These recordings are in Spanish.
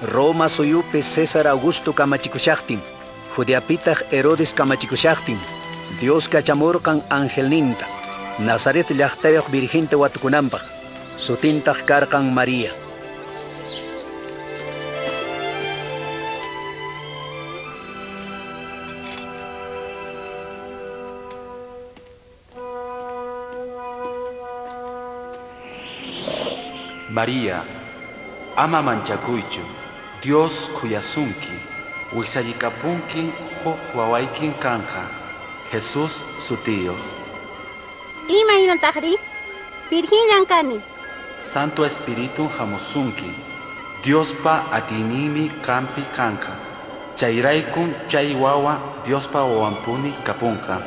Roma suyupi César Augusto kamachikusaqtin, Judeapitaq Herodes kamachikusaqtin, Dios kachamurqan angelninta, Nazaret llaqtayuq virginta watukunanpaq, sutintaq karqan María. María, ama manchakuychu, Dios kuyasunki, wisallikapunki huk wawaykin kanja, Jesús sutiyo. Imaynataqri? Virgen llankani. Santo Espíritu hamusunki, Diospa atinimi kampi kanja, chayraykun chay wawa Diospa wawampuni kapunka.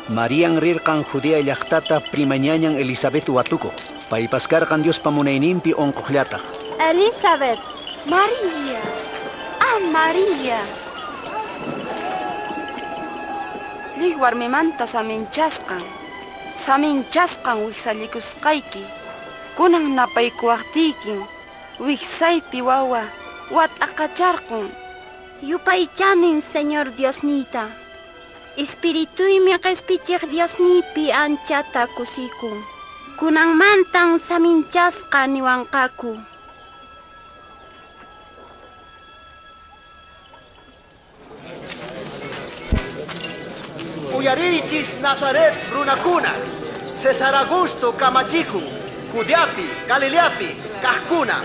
Marian rirqan Judea llaqtata primañañan Elizabeth watuko, paypas karqan Diospa munayninpi onquqllataq. Elizabeth. María. Ah, María. Lih warmimanta saminchasqan wiksallikusqayki. Kunan napaykuwaqtiykin, wiksaypi wawa wat'aqacharqun. Yupaychanin, Señor Diosnita. Espirituymi q'ispichiq Diosnipi anchata kusikun. Kunanmantan saminchasqa niwanqaku. Uyarichis Nazaret runakuna, César Augusto kamachiku, Judeapi, Galileapi, kajkuna,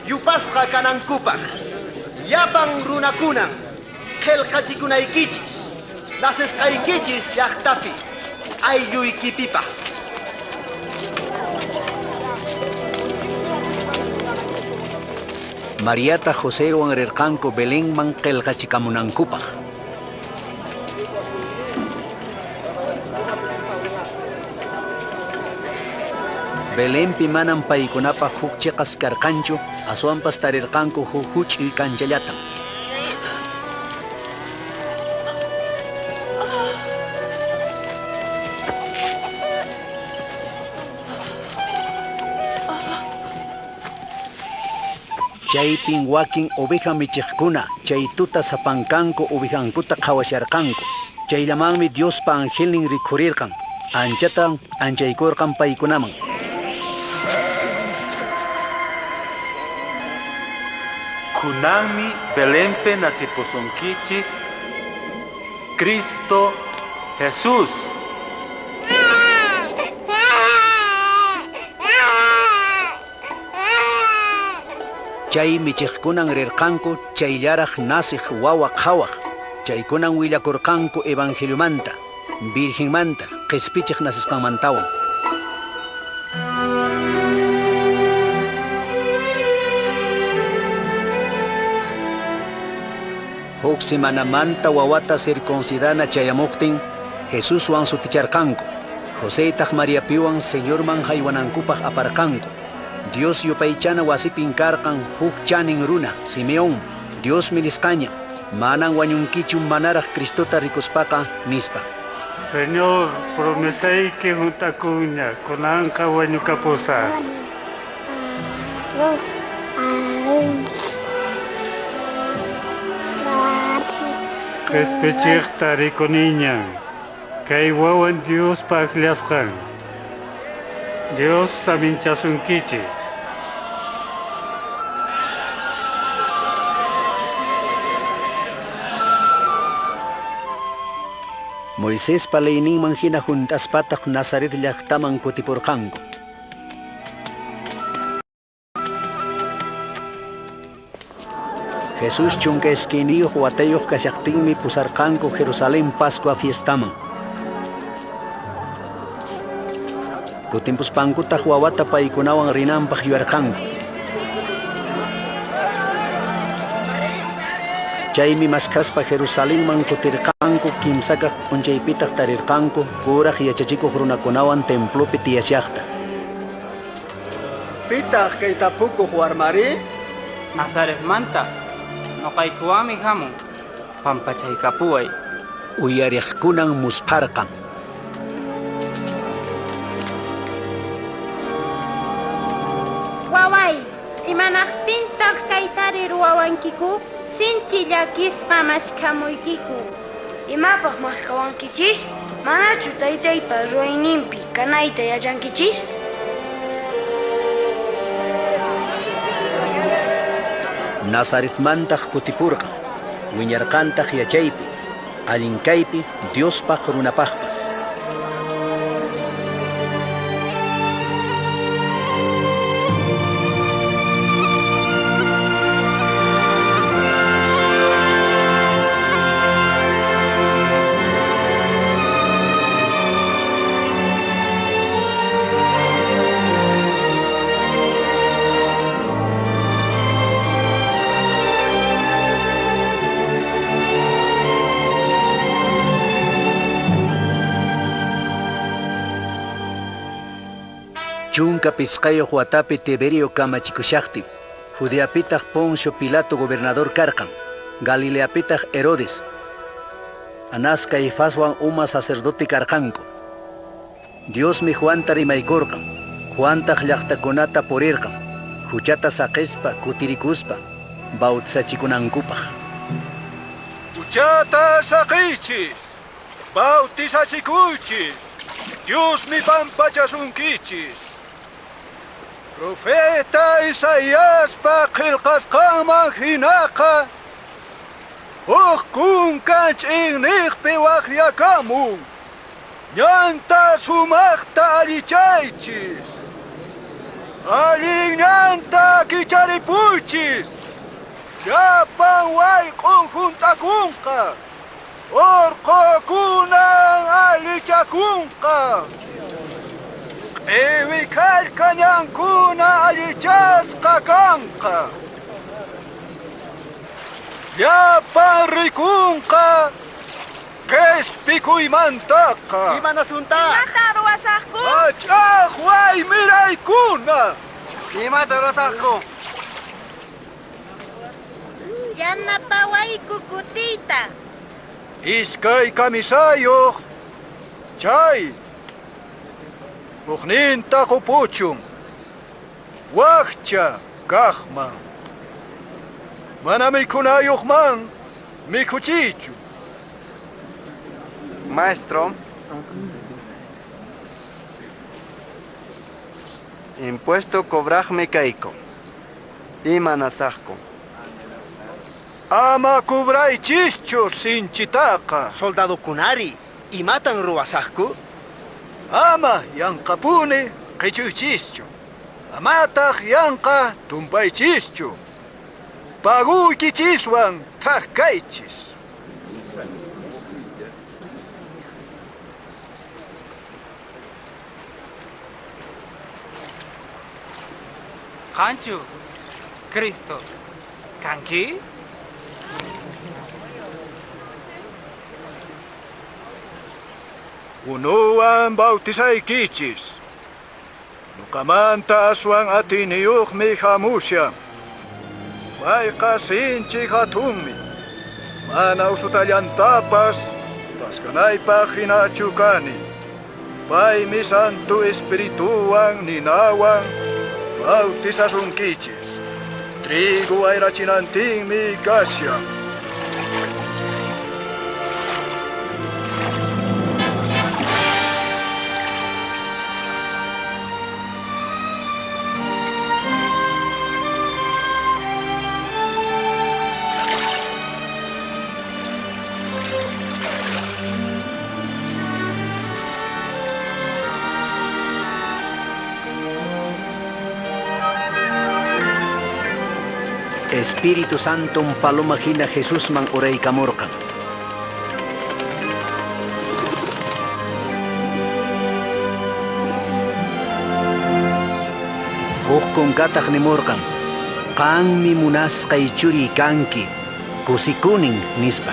yupasqa kanankupaq, llapan runakuna, qillqachikunaykichis, nasisqaykichis llaqtapi, aylluykipipas. Mariata Joséwan rirqanku Belenman qillqachikamunankupaq. Belenpi manan paykunapaq huk chiqas karqanchu, aswanpas tarirqanku huk huch'uy kanchallata. Chaypin wakin oveja michiqkuna, chay tuta sapankanku ovejankuta qhawasharqanku. Chayllamanmi Diospa angelnin rikhurirqan, anchatan anchaykurqan paykunaman. Kunanmi Belenpe nasipusunkichis, Cristo Jesús. Chay michiqkunan rirqanku chayllaraq nasiq wawa qhawaq, chaykunan willakurqanku evangeliumanta, virgenmanta, q'ispichiq nasisqanmantawan. Huk semanamanta wawata circuncidana chayamuqtin, Jesuswan suticharqanku, Josétaq Mariapiwan Señorman haywanankupaq aparqanku. Dios yupaychana wasipin karqan huk chanin runa, Simeón, Dios minisqaña, manan wañunkichu manaraq Cristota rikuspaqa nispa. Señor, promesayki juntakuña, kunanqa wañukapusa. Q'ispichiqta rikuniña, kay wawan Dios paqllasqan. Dios saminchasunkichis. Moisés palayninman hina juntaspataq Nazaret llaqtaman kutipurqanku. Jesús chunka esquiniyuq watayuq kashaqtinmi pusarqanku Jerusalén Pascua fiestaman. Kutimpuspankutaq wawata paykunawan rinanpaq yuyarqanku. Chaymi maskaspa Jerusalénman kutirqanku kimsakaq p'unchaypitaq tarirqanku kuraq yachachikuq runakunawan templopi tiyashaqta. Pitaq kay tapukuq warmari? Nazaret manta, noqaykuwami hamun, pampachaykapuway. Uyariqkunan musparqan. Waway, Imanaqtintaq kaytari ruwawankiku? Sinchi llakisqa mashkamuykiku. Imapaq maskawankichis? Manachu taytaypa ruwayninpi kanayta yachankichis? Nazaretmantaq kutipurqa, wiñarqantaq yachaypi, allinkaypi Diospaq runapaqpas. Chunka pisqayuq watapi Tiberio kamachikusaqtip, Judeapitaq Poncio Pilato gobernador karqan, Galileapitaq Herodes, Anás Caifáswan uma sacerdote karqanku. Diosmi Juanta rimaykurqan, Juantaq llaqtakunata purirqan, huchata saqispa kutirikuspa, bautizachikunankupaq. Huchata saqichis, bautizachikuychis, Diosmi pampachasunkichis. Profeta Isaíaspa qillqasqanman hinaqa, huk kunkanch iqniqpi waqyakamun, ñanta sumaqta allichaychis, allinñanta kicharipuychis, llapan wayqun juntakunqa, urqukunan allichakunqa. Ewi kallkañankuna allichasqa kanqa, llapan rikunqa qespikuymantaqa. Imanasunta? Imata ruwasaqku? Achaq waymiraykuna. Imata ruwasaqku? Yanapawayku kutita. Iskay kamisayuq, chay. Uqninta qupuchun, wakcha kaqman. Mana mikunayuqman mikuchichu. Maestro, impuesto cobrajme kayko, imanasaqku. Ama kubraychischu sinchitaqa. Soldado kunari, imatan ruwasaqku? Ama yanqapuni qichuychischu. Amataq yanqa tumpaychischu. Paguykichiswan thaqkaychis. Qanchu, Cristo, kanki? Unuwan bautizaykichis. Nuqamanta aswan atiniyuqmi hamusha. Payqa sinchi hatunmi. Mana usutallantapas paskanaypaq hinachu kani. Paymi Santo Espirituwan ninawan bautizasunkichis. Trigu ayrachinantinmi kasha. Espíritu Santo paloma hina Jesús man uraykamurqan. Huk kunkataq nimurqan, qanmi munasqay churi kanki, kusikunin nispa.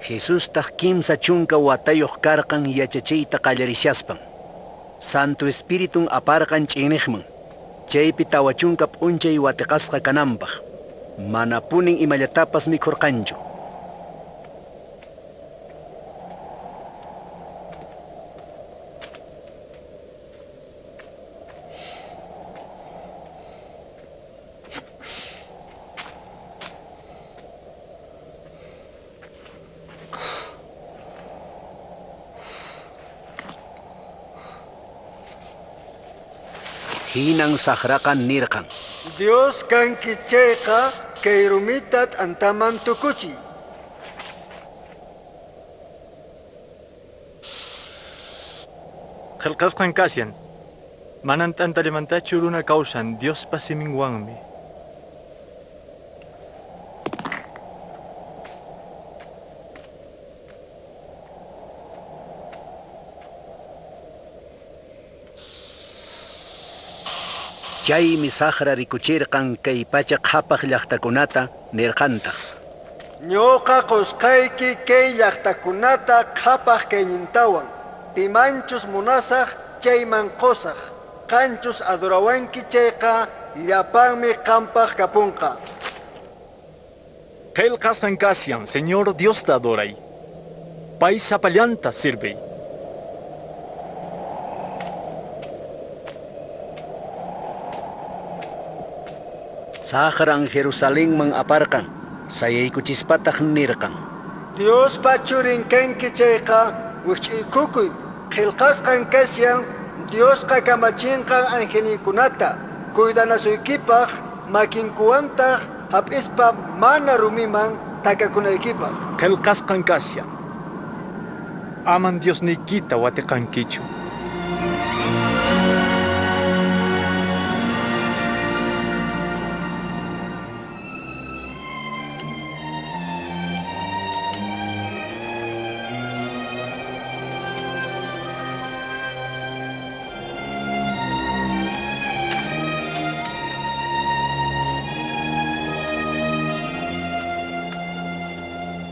Jesús taq kimsa chunka watayuq karqan yachachiyta qallarishaspan. Santo Espiritun aparqan ch'iniqman. Chaypi tawachunka p'unchay watiqasqa kananpaq. Mana punin imallatapas mikhurqanchu. Hinang sakrakan nirkan. Dios kanki chayqa kay rumitat antaman tukuchi. Qillqasqan kasyan. Manan tantalimantachu runa kawsan Diospa siminwanmi. Chaymi sakra rikuchirkan kay pachak hapaq llaqtakunata nirqantaq. Ñoqa qusqayki kay llaqtakunata qhapaq kaynintawan. Pimanchus munasaq chayman qusaq. Qanchus adorawanki chayqa llapanmi qampaq kapunqa. Qillqasqan kasyan, Señor Dios te adoray. Pay sapallanta sirve. Sakran Jerusalén man aparkan. Sayay kuchispataq nirkan. Dios pachurin kanki chayqa wich'ikukuy. Qillqasqan kasyan Dios kamachinqan angelnikunata. Kuydanasuykipaq makinkuwantaq hap'ispa mana rumiman takakunaykipaq. Qillqasqan kasyan. Aman Diosniykita watiqankichu.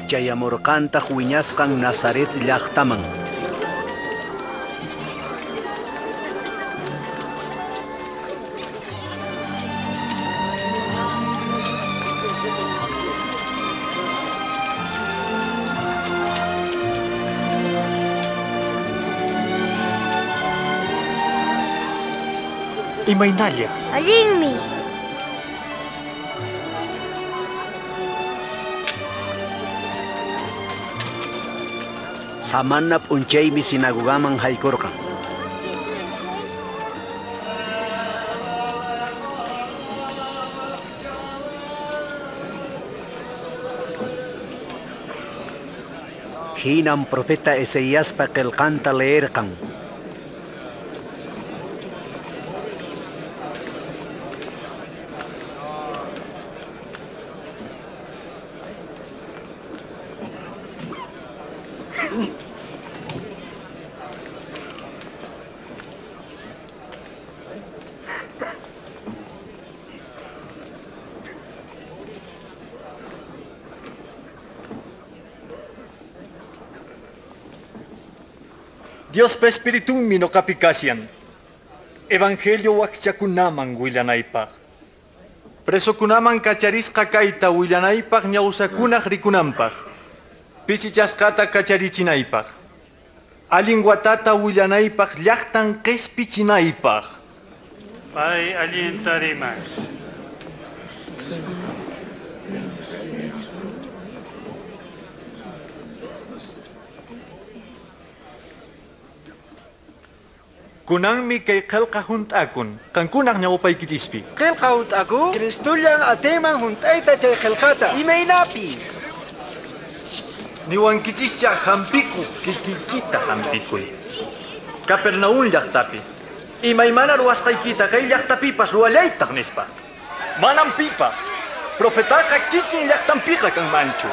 Chayamurqantaq wiñasqan Nazaret llaqtaman. Imaynalla. Allinmi. Samanap unchaymi sinagogaman haykurqan. Hinam profeta Ezeíaspa qillqanta leerqan. Dios pa espiritum mino kapikasyan. Evangelio wakchakunaman willanaypaq. Presokunaman kacharisqa kayta willanaypaq ñawsakunaq rikunanpaq. Pichichasqata kacharichinaypaq. Allin watata willanaypaq llaqtan qhispichinaypaq. Pay allin tariman. Kunanmi kay qillqa hunt'akun, kankunaq ñawpaykichispi. Qillqa hunt'aku? Cristullan atiman hunt'ayta chay qillqata. Imaynapi. Niwankichischa hampiku, kikiykita hampikuy. Capernaum llaqtapi. Imaymana ruwasqaykita kay llaqtapipas ruwallaytaq nispa. Manam pipas. Profetaqa kikin llaqtanpiqa kanmanchu.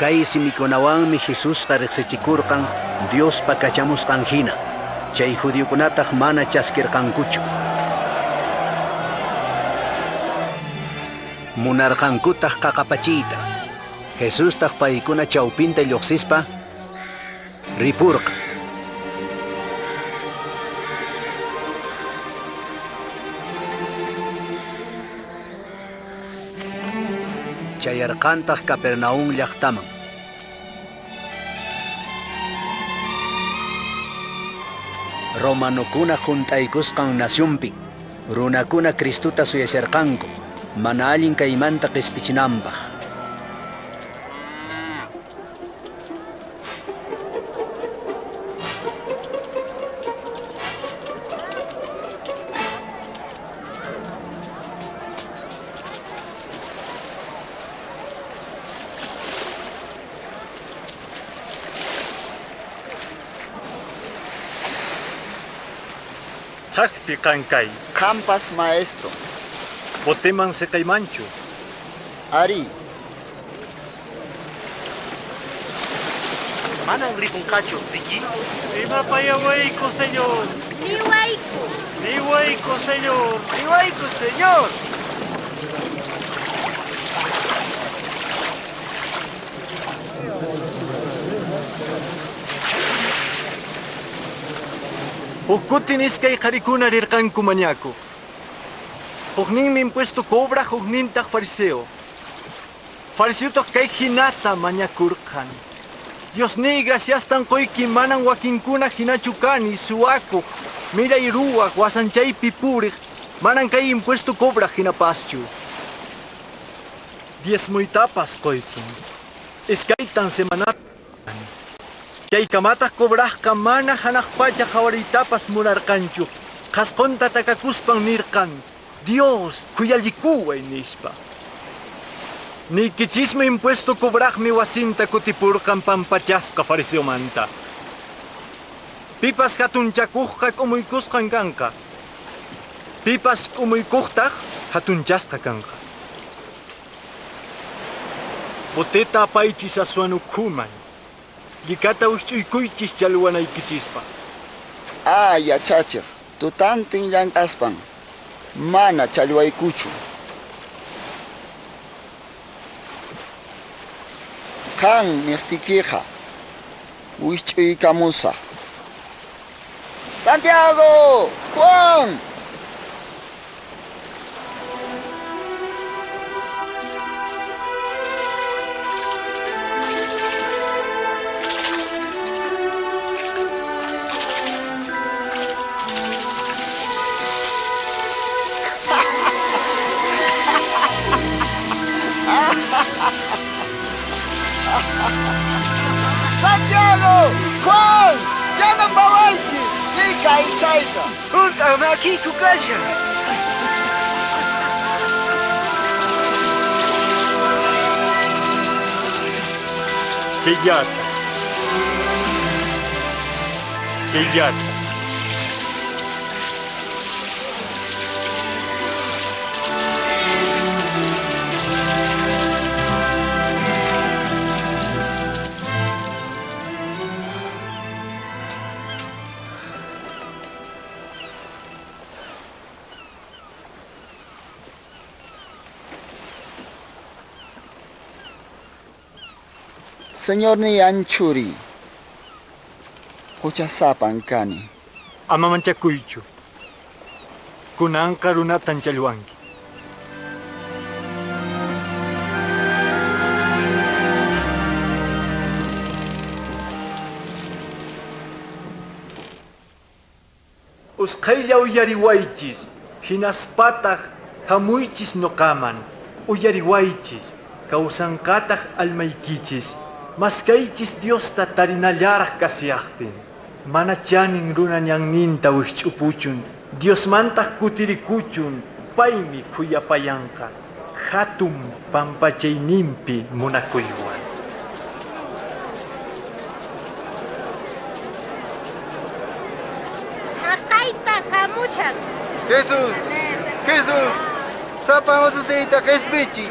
Kay simikunawanmi Jesusqa riqsichikurqan Diospa kachamusqan hina. Chay judiokunataq mana chaskirqankuchu. Munarqankutaq qaqapachiyta. Jesustaq paykuna chawpinta lluqsispa ripurqa. Chayarqantaq Capernaum llaqtaman. Romanukuna junt'aykusqan nasyunpi, runakuna Cristuta suyasirqanku, mana allin kaymanta qispichinanpaq. Hakpi kankay. Campas maestro. Boteman se kaymanchu. Ari. Manang ripungkacho, Ricky. Ima payawayko, señor. Liwayku. Liwayko, señor. Riwaiku, señor. Hukutin iskay karikuna rirkanku mañaku. Huknin mi impuesto cobra, huknin tak fariseo. Fariseo tak kay hinata mañakurkan. Dios ni gracias tan koy manang wakinkuna hinachukani suako. Mira irua, wasanchay pipurik. Manang kay impuesto cobra hinapaschu. 10 tapas koykin. Iskay tan semanat. Chay kamata cobraj kamana hanakpacha jawaritapas munarkanchu. Kaskonta takakuspang nirkan. Dios, kuyallikuway nispa. Ni kichisme impuesto cobraj mi wasinta kutipurkan pampachasca fariseo manta. Pipas hatunchakuqqa umuykusqan kanqa. Pipas umuykuqtaq hatunchasqa kanqa. Boteta apaychis aswanukuman. Gikata ushchuykuychis chalwanaykichispa. Yachachiq. Tutantin llank'aspan. Mana challwaykuchu. Kan niqtikiqa. Wishch'uykamusaq. Santiago! Juan! Santiago! Juan! Yan ang bawalki! Ikay ka! Hulka, makiko ka siya. Cheyata. Cheyata. Señor ni anchuri. Huchasapan kani. Ama manchakuychu. Kunan karunatan chalwanki. Usqaylla uyariwaychis. Hinaspataq hamuychis noqaman. Uyariwaychis. Kawsankataq almaykichis. Maskaychis Diosta tarinallaraq kasiyaqtin. Mana chanin runa ñanninta wikch'upuchun. Diosmantaq kutirikuchun. Paymi kuyapayanqa. Hatun pampachayninpi munakuywan. Haqayta hamushaq. Jesús! Sapamos usita kespichi.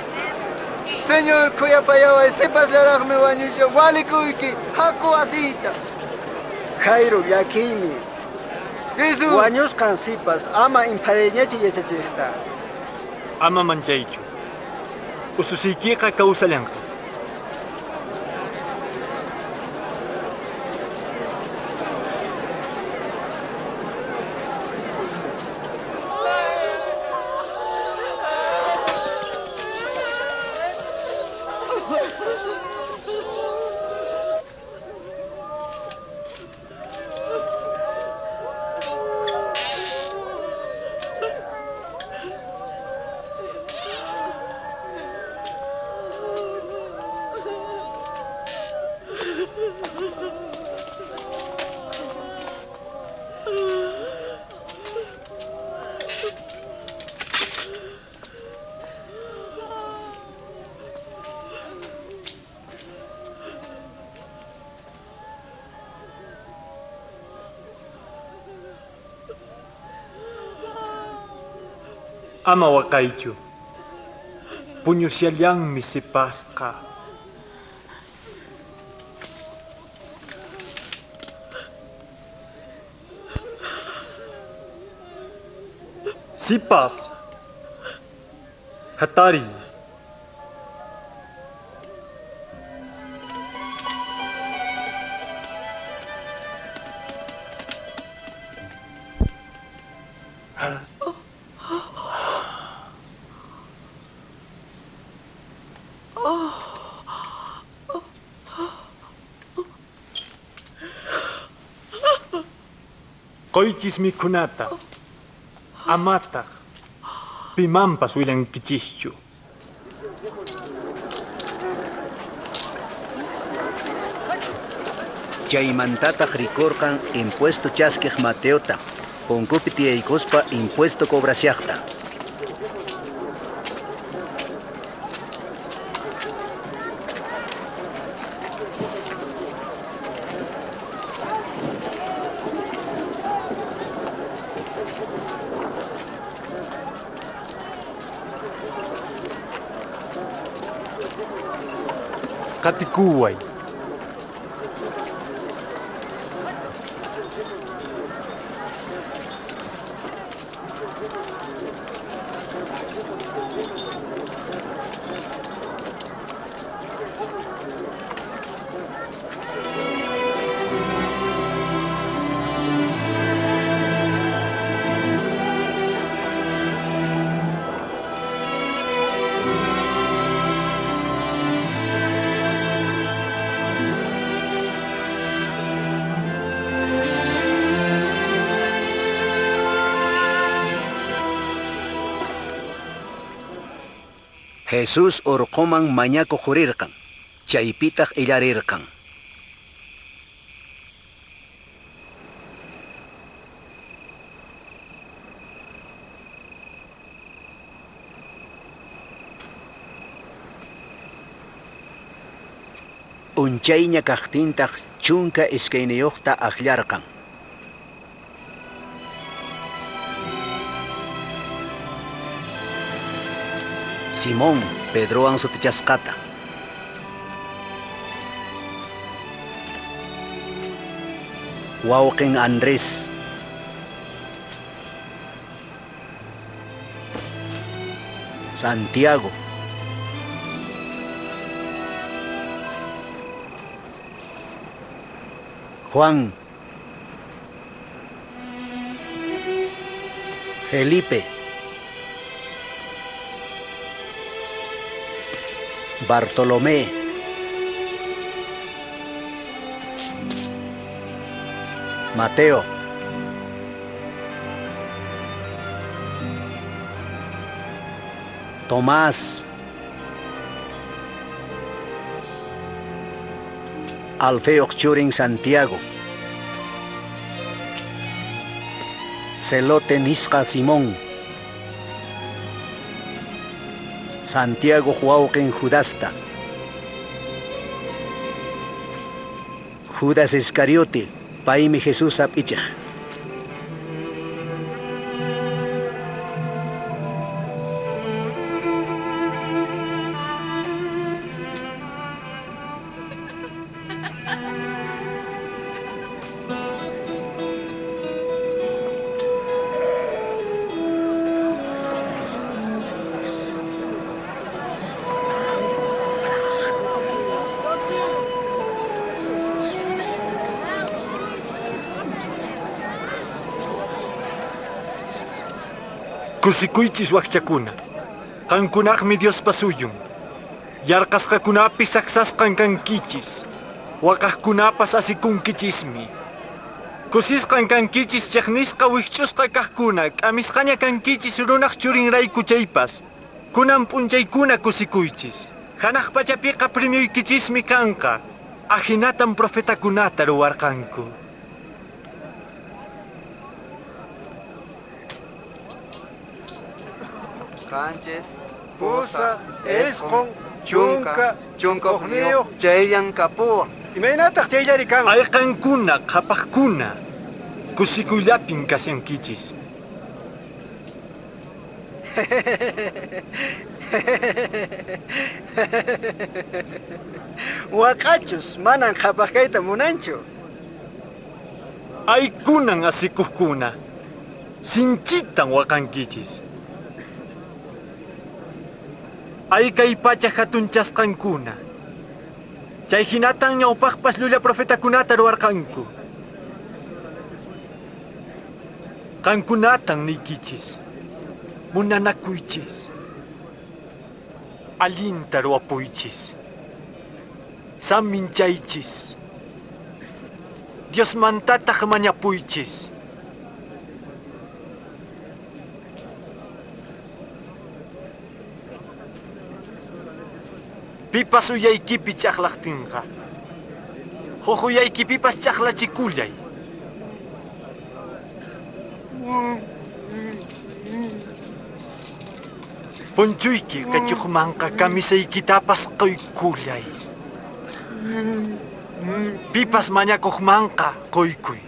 Señor, kuyapayaway, sipasaraqmi wañusha, walikuyki, haku asita. Jairo, yakimi. Jesús! Wañusqan sipas, ama impareñachi yachachiqta. Ama manchaychu. Ususiykiqa kawsallanqa. Ama waqaychu. Puñusyallanmi sipasqa. Sipas. Hatari. Qoychis mikhunata. Amataq. Pimampas willankichischu. Chaymantataq rikurqan impuesto chaskiq Mateota. Punkupi tiyaykuspa impuesto cobrasyaqta. Katikuway. Jesús urquman mañakuq hurirqan. Chaypitaq illarirqan. Unchayña kaqtintaq chunka iskayniyuqta aqllarqan. Simón Pedrowan sutichasqata. Wawqin Andrés. Santiago. Juan. Felipe. Bartolomé, Mateo, Tomás, Alfeo Churin Santiago, Celote Nisqa Simón, Santiago Huauquen Judasta, Judas Iscariote, Paimi Jesús apichej. Kusikuychis wakchakuna. Qankunaqmi Dios pasuyun. Yarqasqakunapis saksasqan kankichis. Waqaqkunapas asikunkichismi. Kusisqan kankichis chaqnisqa wikchusqa kaqkuna. K'amisqaña kankichis runaq churinrayku chaypas. Kunan p'unchaykuna kusikuychis. Hanaq pachapiqa premiuykichismi kanqa. Ajinatan profetakunata ruwarqanku. Sánchez, Pusa, Esqon, Chunka, Chunkoqniyuq, chayyan kapuwan. Imaynataq chayllari kan? Ayqankuna, qhapaqkuna, kusikuyllapin kasyankichis. Wakachus manan qhapaqayta munanchu. Aykunan asikuqkuna, sinchitan waqankichis. Ay kay pacha hatunchasqankuna. Chay hinatan ñawpaqpas llulla profetakunata ruwarqanku. Qankunatan niykichis, munanakuychis, allinta ruwapuychis, saminchaychis, Diosmantataq mañapuychis. Pipas uyaykipi chaqlaqtinqa, huquyaykipipas chaqlachikullay. Punchuyki kachuqmanqa kamisaykitapas quykullay. Pipas mañakuqmanqa quykuy.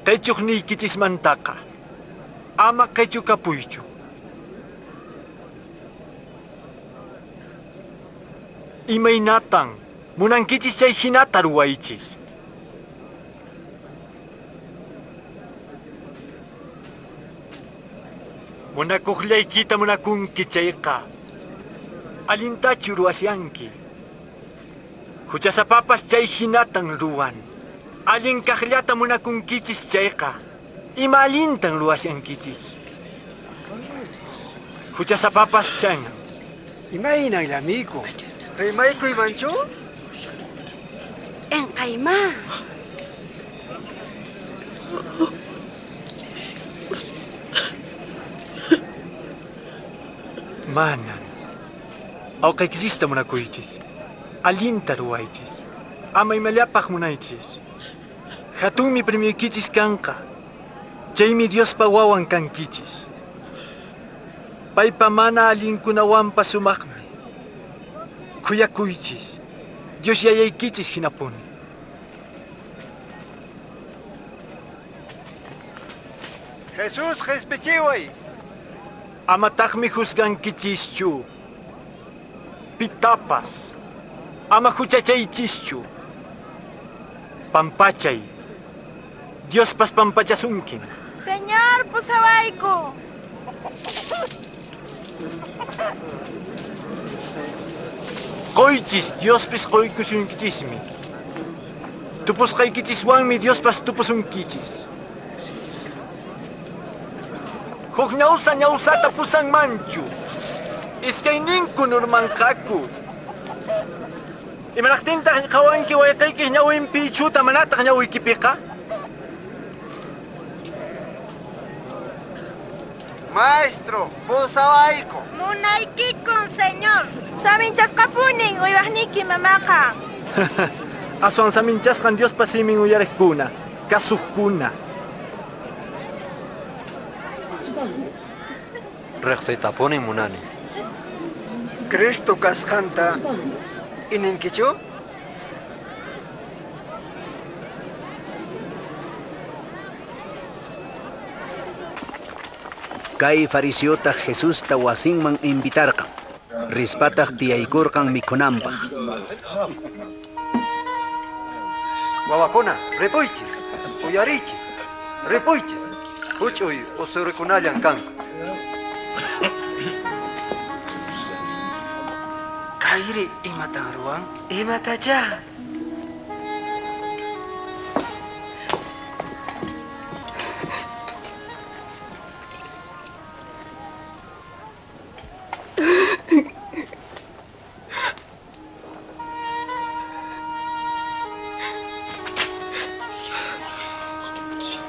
Qhichuqniykichismantaqa ama qhichukapuychu. Imaynatan munankichis chay hinata ruwaychis. Munakuqllaykita munakunki chayqa allintachu ruwasyanki. Huchasapapas chay hinatan ruwan. Allin kaqllata munakunkichis chayqa ima allintan ruwasyankichis. Huchasapapas chan. Imaynay amigo. Rimaykuy manchu? Enqayma. Manan, awqaykisista munakuychis, allinta ruwaychis, ama imalapaq munaychis. Hatunmi premiuykichis kanqa, chaymi Diospa wawan kankichis. Paypa mana allinkunawanpas sumaqmi, kuyakuychis, Dios yayaykichis hinapuni. Jesús qhispichiway. Amataqmi juzgankichischu, pitapas, ama huchachaychischu. Pampachay, Diospas pampachasunkin. Señor, pusawayku. Qoychis, Diospis qoykusunkichismi. Tupusqaykichiswanmi Diospas tupusunkichis. Huk ñawsata pusanmanchu. Iskayninku nurmanqaku. Imanaqtintaq qawanki wayqaykis ñawinpi ichuta manataq ñawiykipiqa? Maestro, pusawayku. Munaykikun, señor. Saminchasqapunin uywaqniki mamaqa. Aswan saminchasqan Diospa simin uyariqkuna, kasuqkuna. Reqsaytapunin munani. Cristo kasqanta ininkichu? Kay fariseota Jesusta wasinman invitarqan. Rispataq tiyaykurqan mikunanpaq. Wawakuna, ripuychis, uyarichis, ripuychis. Huch'uy usurikunallañ kanku. Kayri imatan ruwan? Imatacha.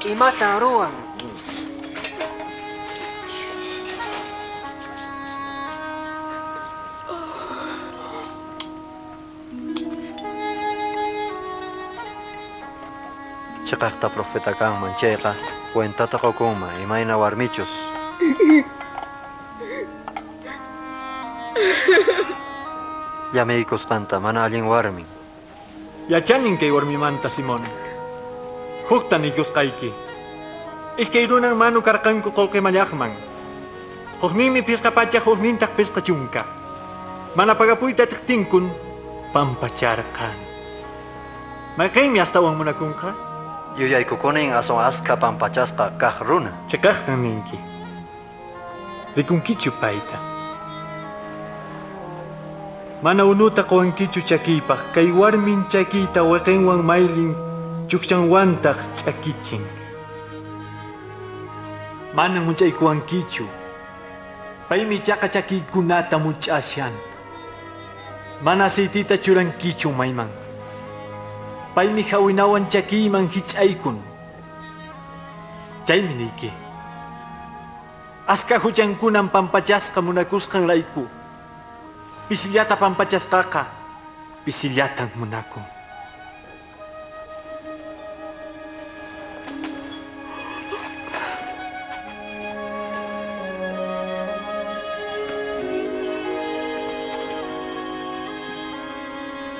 Imatan ruwan. Chiqaqta profeta kanman chayqa, cuentata qokunman, imayna warmichus. Llamiykusqanta mana allin warmin. Yachanin kay warmimanta Simón. Hukta nikusqayki. Iskay runang manu karkan ko kolke manyakman. Hohnimi piska pacha hohnintak piska chungka. Manapagapuy tatiktingkun pampacharkan. Makay mi hasta wang munakungka? Yuyay kukuning asong aska pampachasqa kaq runa. Chakak ng ninki. Rikung kichu paita. Manaunuta ko ang kichu chakipak kay warmin chakita wakengwang mailing chukchang wantak chakiching. Manang munchay ko ang kichu. Paimi chaka chaki kunata muchasyan. Manasitita churang kichu maymang. Paimi hawinawan chaki mang hichaykun. Chay miniki. Aska hujan kunang pampachas kamunakus kang laiku. Pisilyata pampachas kaka. Pisilyatang munako.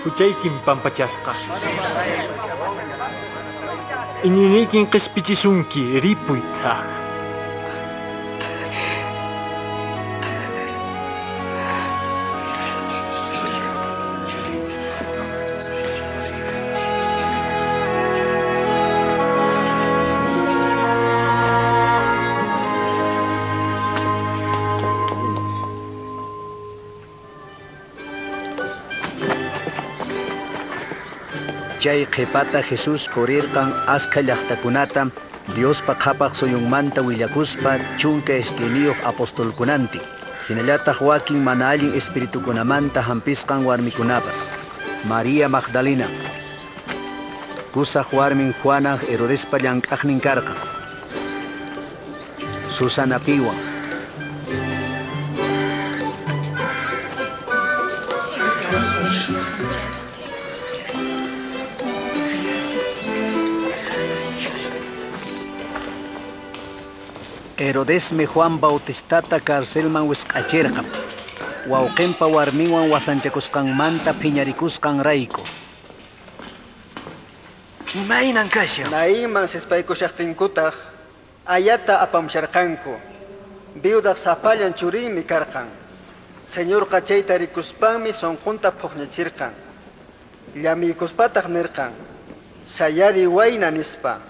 Huchaykin pampachaska. Ininikin kaspichisunki ripuy kak. Chay qhipata Jesus purirqan askha llaqtakunata Dios qhapaq suyunmanta willakuspa chunka esquiniyuq apostolkunanti. Hinallataq wakin mana allin espiritukunamanta hampisqan warmikunapas. María Magdalena, kusaq warmin Juana Herodespa llank'aqnin karqan. Susana Piwan, Herodesme Juan Bautistata karcelman wisq'achirqan. Wawqinpa warminwan wasanchakusqanmanta phiñarikusqan rayku. Imaynan kasha. Naiman sispaykushaqtinkutaq ayata apamsharqanku. Viudaq sapallan churinmi karqan. Señorqa chayta rikuspanmi sonqunta phuqñachirqan. Llamiykuspataq nirqan. Sayari wayna nispa.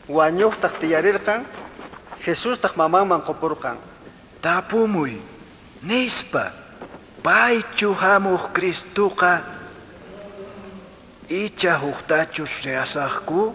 Wañuqtaq tiyarirqan. Jesus tak mamanman qupurqan. Tapumuy, nispa, paychu hamuq Cristuqa, icha huqtachus reasaqku?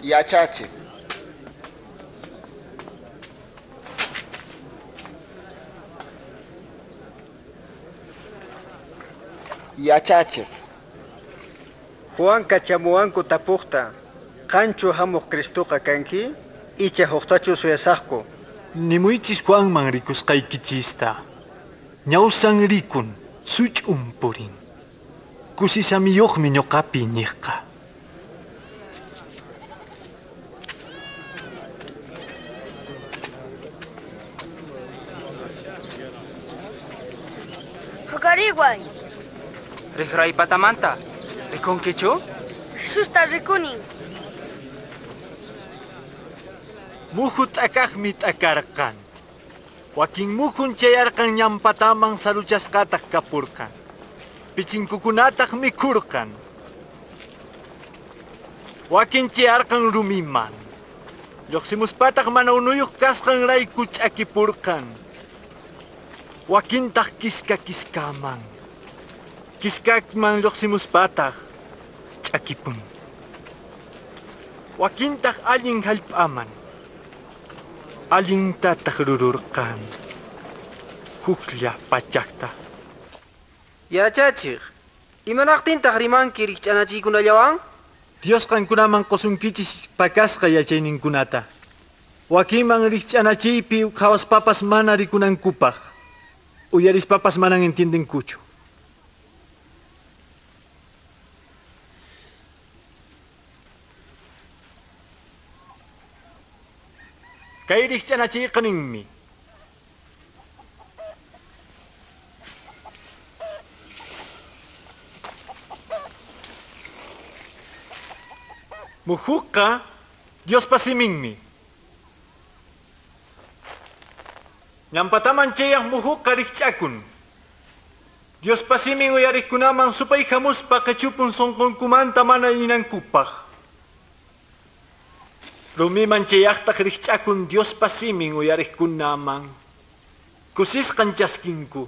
Yachachiq. Yachachiq. Juan kachamuwanku tapuqta. Qanchu hamuq Cristuqa kanki? Icha huqtachu suyasaqku. Nimuychis Juanman rikusqaykichista. Ñawsan rikun such'umpurin. Kusisamiyuqmi ñuqapi niqqa. Hukariway, Rihray patamanta. Rikon kichu? Jesus ta rikunin. Muhut akaqmi t'akarqan. Wakin muhun chayarqan ñampatamang saruchasqataq kapurqan. Pichinkukunataq mikhurqan. Wakin chayarqan rumiman. Lluqsimuspataq mana unuyuq kasqan rayku ch'akipurqan. Wakintaq kiskaman. Kiskakman lluqsimuspataq ch'akipun. Wakintaq allin hallp'aman. Allin tataq rururqan. Huklla pachaqta. Yachachiq. Imanaqtintaq rimanki rikch'anachiykunallawan? Dios qankunaman qosunkichis pakasqa yachayninkunata. Wakimang richanachipi kawas papas mana rikunang kupah. Uyaris papas manang entienden kucho. Kay richanachi kaningmi. Muhuka, Dios pasimingmi. Nyampataman ceyang muhuka rikchakun. Dios pasiming uyarik kunamang supay kamus pa kachupun songkon kumanta mana inang kupah. Rumiman ceyak tak rikchakun Dios pasiming uyarik kunamang. Kusis kanjaskinku.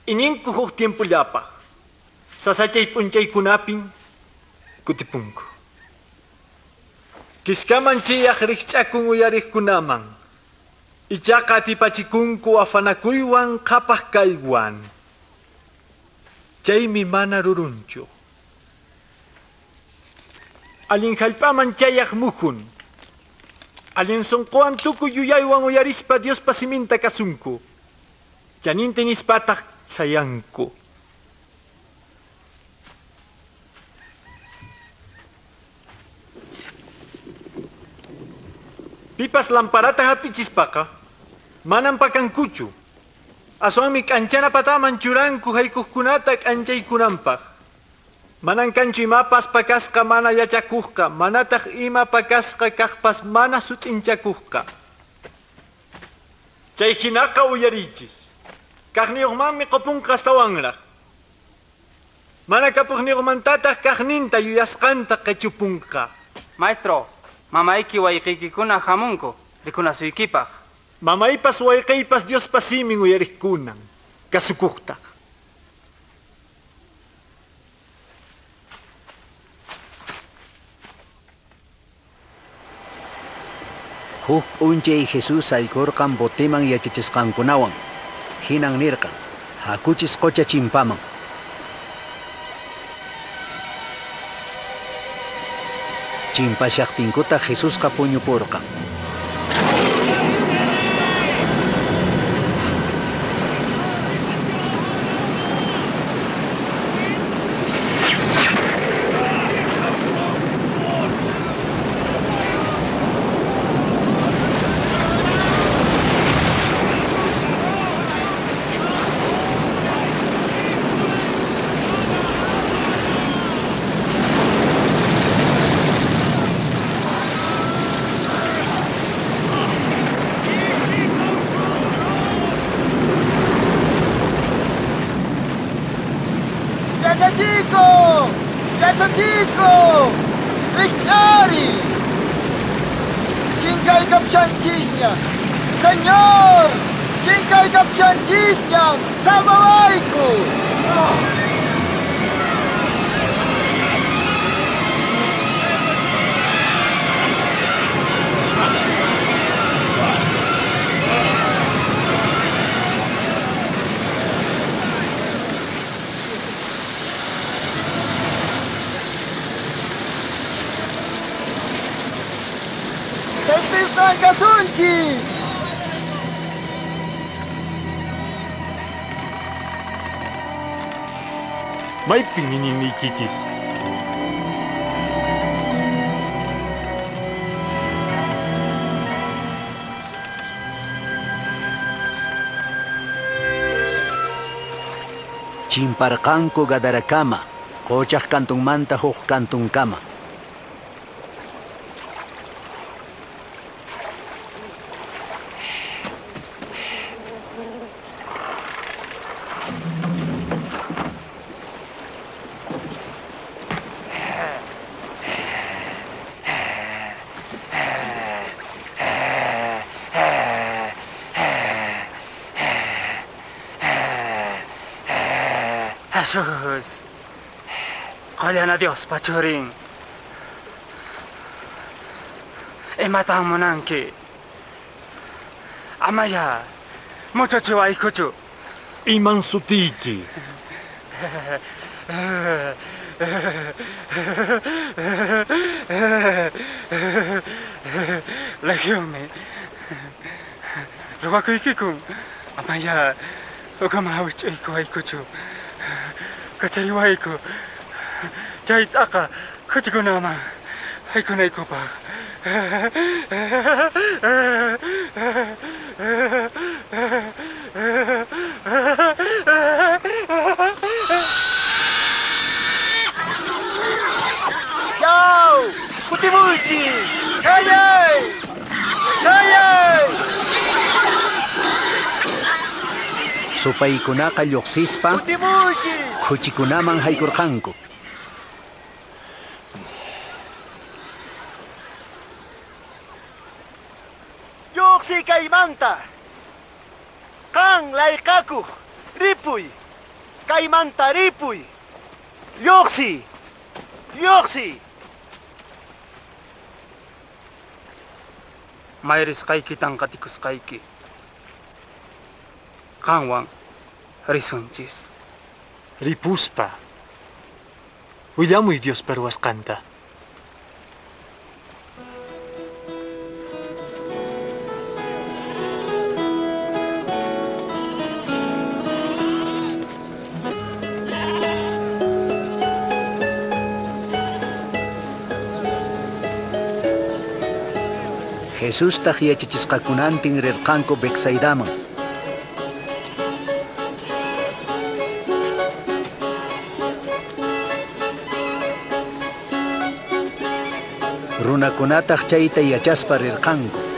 Ining kuhuk tiempo lapah. Sasacay puncay kunaping kutipungku. Kiskaman ciyak rikchakung uyarik kunamang. Ichakati pachikunku afanakuywan kapah kaywan. Chay mi mana ruruncho. Alin halpaman chayak muhun. Alin songkoan tuku yuyaywan uyarispa Dios pasiminta kasunku. Janinten ispatak sayangku. Pipas lamparata hapichispaka, manam pakang kuchu. Aswami kancana pataman curangku hay kuhkunatak anjay kunampak. Manang kanchu imapas pakaska mana yachakuhka, manatak ima pakaska kakpas mana sutinchakuhka. Chay hinaka uyarichis. Kahniyuhmami kopung kastawanglak. Mana kapuhniyuhmantatah kahninta yuyaskanta kachupungka. Maestro, mamaiki waikikikuna hamunko, rikuna suikipah. Mamaypas waykaypas Dios pasiming uyarikkunan, kasukuktak. Huk unchay Jesus aykorqan boteman yachachisqankunawan, hinang nirqan, hakuchis qocha chimpaman. Chimpashaqtinkuta Jesusqa puñupurqan. Chico! Richari! Cinkay kapsyancisnya! Senyor! Cinkay kapsyancisnya! Samawayku! Tepisang kasunci! May pinginin ni Kichis. Chimparqanku gadarakama, qochaq kantungmanta huk kantungkama. Jesus, kalyan na Diyos, pachuring. Imatang mo nangki. Amaya, muchacho ay kucho. Iman sutiki. Legión Ruwakuykikum. Amaya, ukamawich ayko aykuchu. Kachariwayko. Chayt aka, kuchikunama. Aykunayko pa. Yao! Kutimuchi! Kayay! Kayay! Supay kuna kalyoksispa, Kutimuchi! kuchikunamang haykurqanku. Yoksi kaymanta! Kang laikaku! Ripuy! Kaymanta ripuy! Yoksi! Yoksi! Mayris kayki tang katikus kayki. Kangwang, risunchis. Ripuspa. Uyamuy Dios perwaskanta. Jesus tahiachichisqakunantin rirqanku Becsaidaman. Runakunataq chayta yachaspa rirqanku.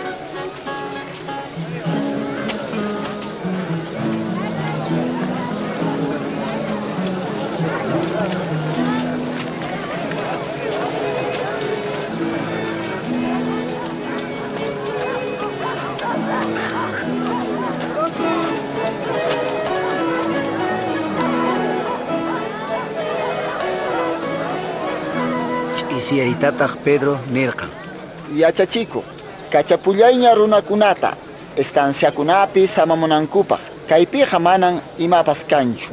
Ch'isiyaytataq Pedro nirqan. Yachachiku, kachapullayña runakunata, estanciakunapi samamunankupaq, kaypiqa manan imapas kanchu.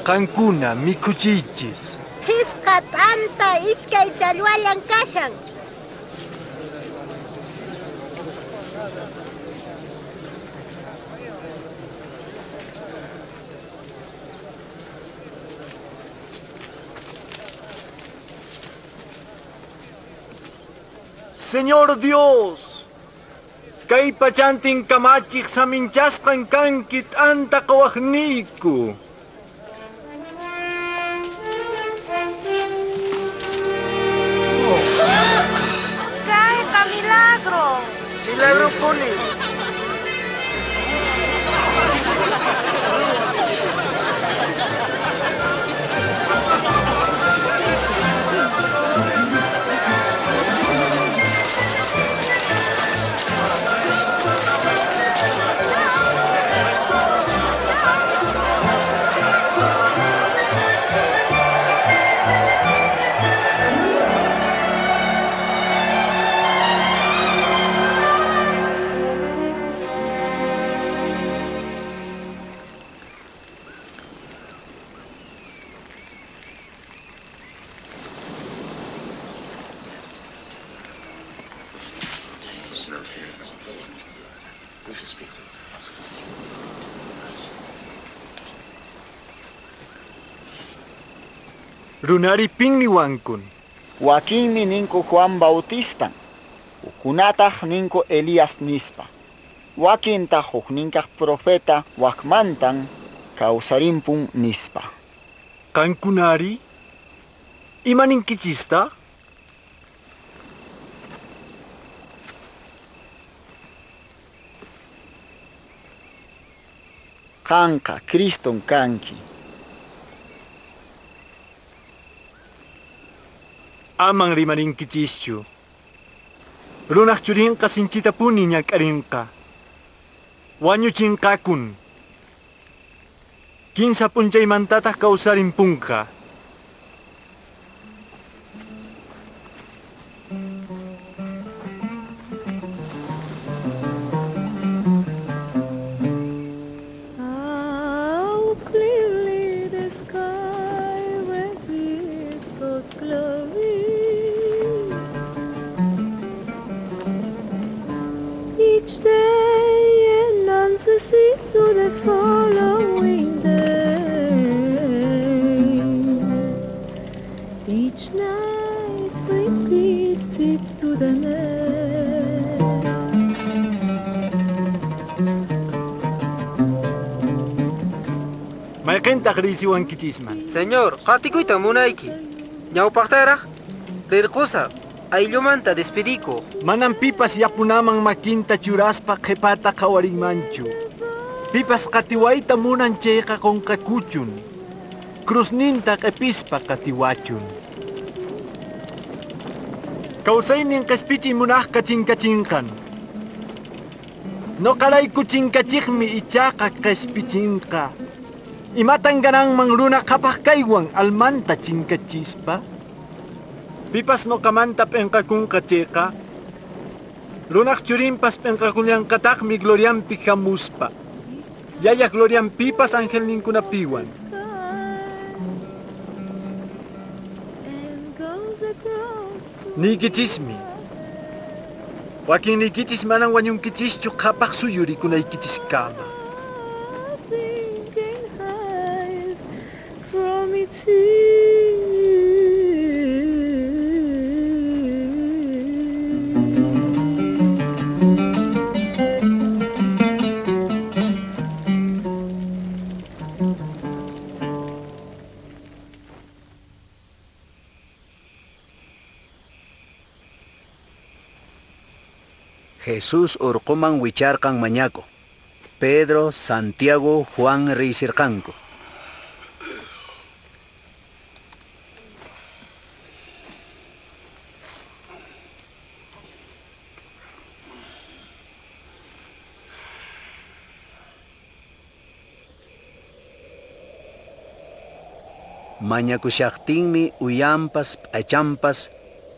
Qankuna mikuchichis. Hisqa t'anta iskay challwallan kashan. Señor Dios, kay pachantin kamachik saminchasqan kankit anta qawaqniku. Kay ka milagro. Milagro kuni. Runari pingniwankun. Wakinmi ninku Juan Bautista. Ukunataq ninku Elías nispa. Wakintaq hukninkaq profeta wakmantan kawsarimpun nispa. Kankunari? Imaninkichista? Kanka Kriston kanki. Amang rimaninkichistyu. Runaq churinqa sinchitapuni ñak'arinqa. Wañuchinqakun. Kinsa p'unchaymantataq kawsarimpunqa. Mayqinta risiwan kichisman. Señor, qatikuita munayki. Ñawpaqtaraq rirqusa ayllumanta despedico. Manam pipas yapunamang makinta churaspa qhipata qhawarinmanchu. Pipas qatiwayta munan chayqa qonqakuchun. Cruzninta q'ipispa qatiwachun. Kawsaynin q'ispichiy munaqqa chinkachinqan. Noqarayku chinkachikmi ichaqa q'ispichinqa. Imatan ganangman runa qhapaq kaywan almanta chinkachispa. Pipas noqamanta p'inqakunqa chayqa. Runaq churinpas p'inqakullanqataqmi glorianpi hamuspa. Yaya glorianpipas angelninkunapiwan. Niykichismi. Wakin niykichis manang wañunkichischu qhapaq suyurikunaykichiskama. Jesús urquman wicharqan mañaku. Pedro, Santiago, Juan riqsirqanku. Mañakushaqtinmi uyampas p'achampas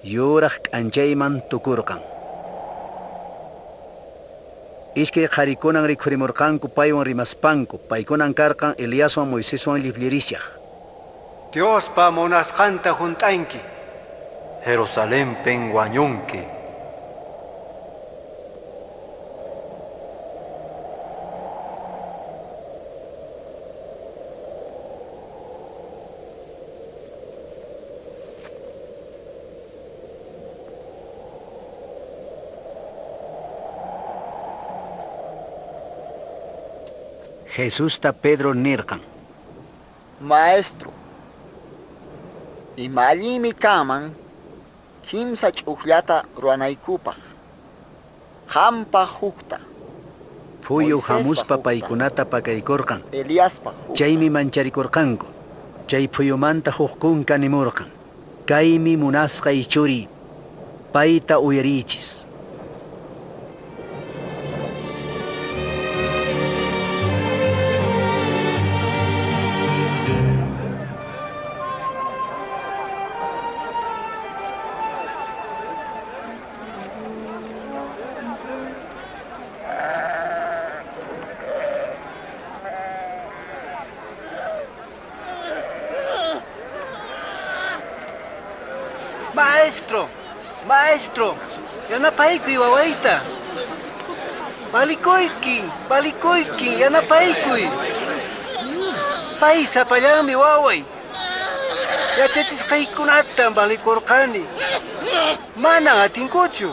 yuraq k'anchayman tukurqan. Iskay qharikunan rikhurimurqanku paywan rimaspanku. Paykunan karqan Eliaswan Moiseswan librerishaq. Diospa munasqanta hunt'anki. Jerusalempen wañunki. Jesusta Pedro nirqan. Maestro, imallimi kaman kimsa ch'uqllata ruanaykupaq. Hampa hukta. Phuyu hamuspa paykunata pakaykurqan. Eliaspa hukta. Chaymi mancharikurqanku. Chay phuyumanta huqkunka nimurqan. Kaymi munasqay churi. Payta uyarichis. Maestro, yanapaykuy wawayta. Balikuyki, yanapaykuy. Pay sapallanmi waway. Yachatisqaykunata balikurqani. Manan atinkuchu.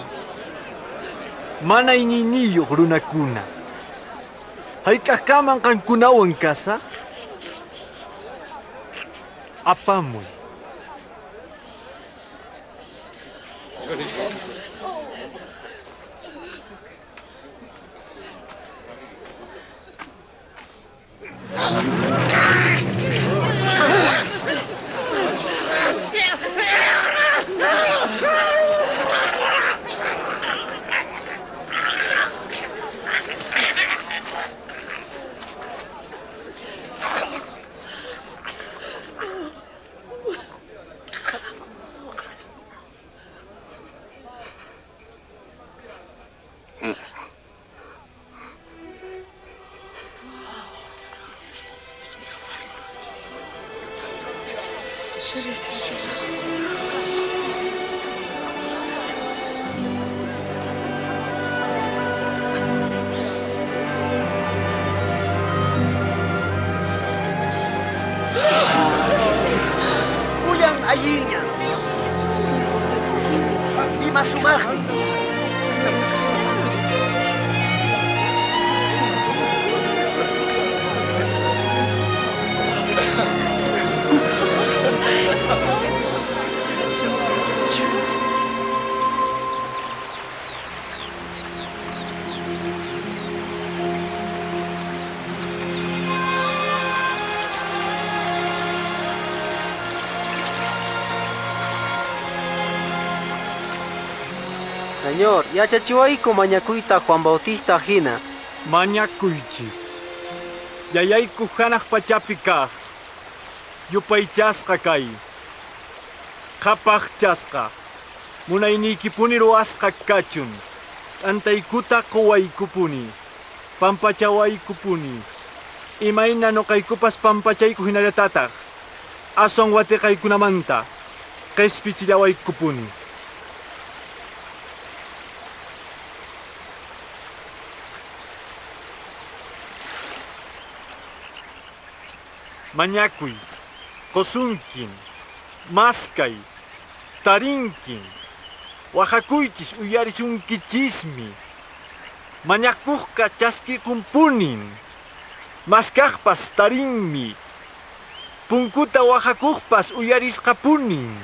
Mana ininiyuq runakuna. Hayk'aqkaman qankunawan kasa. Apamuy. Uyan alliña. Imasumaqmi. Señor, yachachiwayku mañakuyta Juan Bautista hina. Mañakuychis. Yayayku hanaq pachapi kaq. Yupaychasqa kay. Qhapaqchasqa. Munayniykipuni ruwasqa kachun. T'antaykuta quwaykupuni. Pampachawaykupuni. Imayna nuqaykupas pampachayku hinallatataq. Aswan watiqaykunamanta. Qespichillawaykupuni. Mañakuy, qosunkin, maskay, tarinkin, wajakuychis uyarisunkichismi. Mañakuqqa chaskikunpunin, maskaqpas tarinmi, punkuta wajakuqpas uyarisqapunin.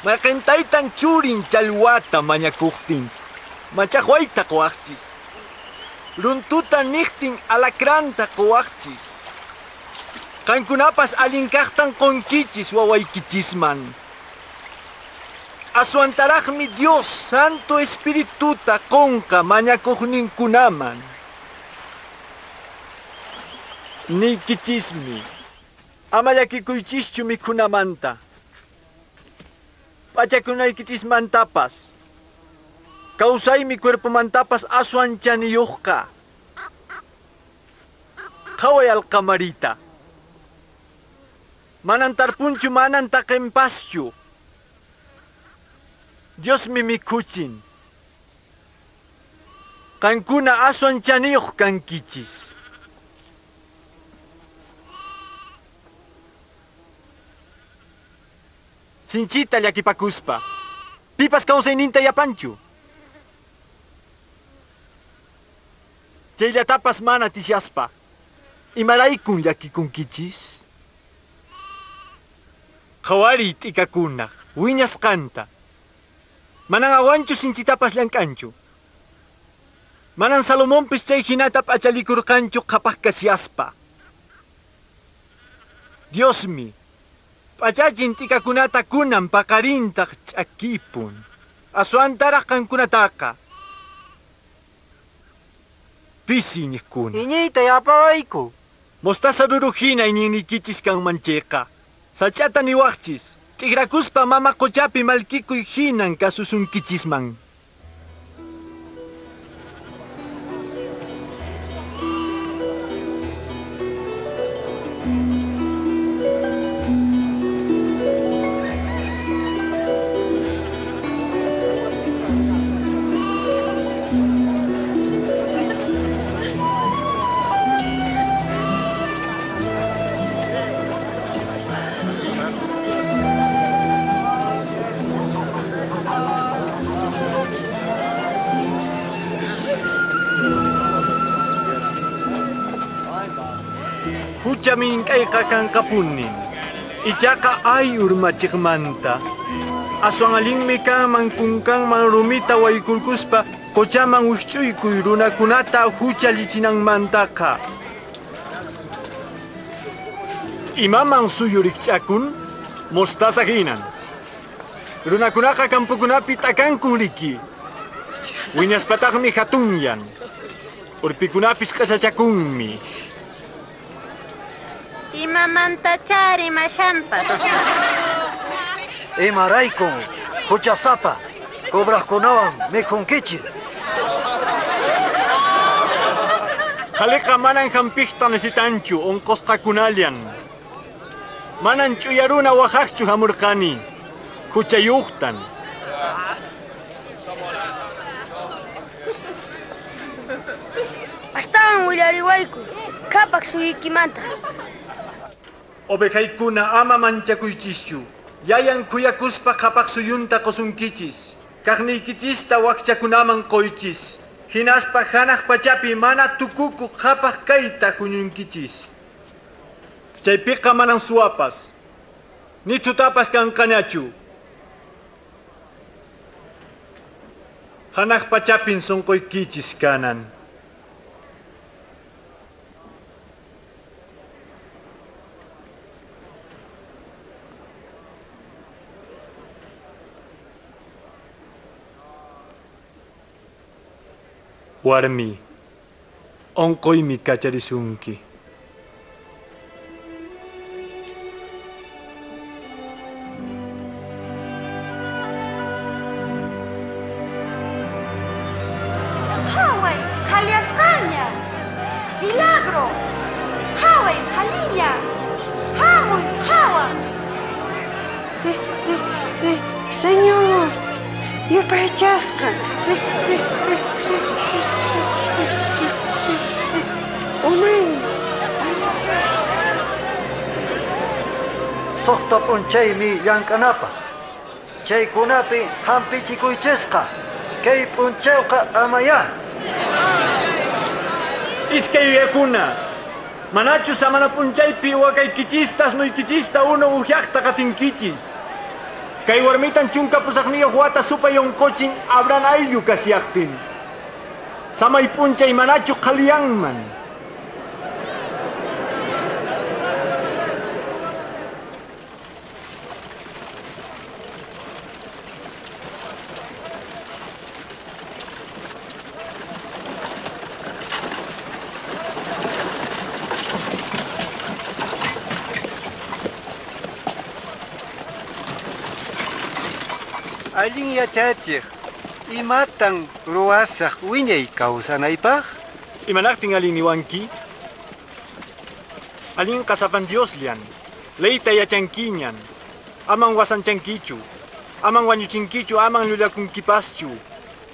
Maqentaytan churin challwata mañakuqtin. Machaqwayta quwaqchis. Runtuta niqtin alakranta quwaqchis. Qankunapas allinkaqtan qunkichis wawaykichisman. Aswantaraqmi Dios Santo Espirituta qunqa mañakuqninkunaman. Niykichismi. Ama llakikuychischu mikhunamanta. Pachakunaykichismantapas. Kawsaymi cuerpomantapas aswan chaniyuqqa. Qhaway alqamarita. Manan tarpunchu manan taqempaschu. Diosmi mikhuchin. Qankuna aswan chaniyuq kankichis. Sinchita llakipakuspa. Pipas kawsayninta yapanchu. Chayllatapas mana tisiaspa. Imaraykun llakikunkichis. Qhawari t'ikakunaq, wiñasqanta. Manan awanchu sinchitapas llankanchu. Manan Salomonpis chay hinata p'achalikurqanchu qhapaq kasiyaspa. Diosmi, p'achachin t'ikakunata kunan paqarintaq ch'akipun. Aswantaraq qankunataqa. Pisi niqkuna. Iñiyta yapawayku. Mostaza rurujina iñinikichis kanmanchayqa. Sachata niwaqchis. Tigrakuspa mama quchapi malkikuy hinan kasusunkichisman. Huchamin kayqa kankapunin. Ichaqa ay urmachiqmanta. Aswangalinmi kanman kunkanman rumita waykurkuspa quchaman wisch'uykuy runakunata huchallichinanmantaqa. Imaman suyuriqch'akun mostaza hinan. Runakunaqa kampukunapi t'akankun riki. Wiñaspataqmi hatunyan. Urpikunapis q'asachakunmi. Imamanta chari mashampa. Imarayku, huchasapa, cobraskunawan mikhunkichis. Qhaliqa manan hampiqta nesitanchu onqosqakunallan. Manan ch'uyaruna waqaqchu hamurqani. Huchayuqtan. Astawan willariwayku, qhapaq suyuykimanta. Ovejaykuna ama manchakuychischu. Yayan kuyakuspa qhapaq suyunta qosunkichis. Kaqniykichista wakchakunaman qoychis. Hinaspa hanaq pachapi mana tukuku qhapaq kayta huñunkichis. Chaypiqa manan suwapas. Ni tutapas kanqañachu. Hanaq pachapin sunquykichis kanan. Warmi, onkoymi kacharisunki. Haway, Jaliascaña. Milagro. Haway, Jalilla. Hamun, Hawa. Señor, yo pachasca. Omen. Sohta punchaymi llankanapa. Chaykunapi hampichikuychesqa. Kay punchawqa amaya. Iskay yakuna, manachu samana punchaypi wakaykichista asnuykichista uno ujiaqta qatinkichis. Kay warmitan chunka pusaqniyuq wata supay onkochin abran ayllu kasiyaqtin. Samay punchay manachu qhaliyanman. Allin yachachiq. Imatan ruwasaq wiñay kawsanaypaq? Imanaqtin alin niwanki? Alin kasapan Dioslian, leyta yachankiñan, amang wasanchankichu, amang wañuchinkichu, amang lulakunkipaschu,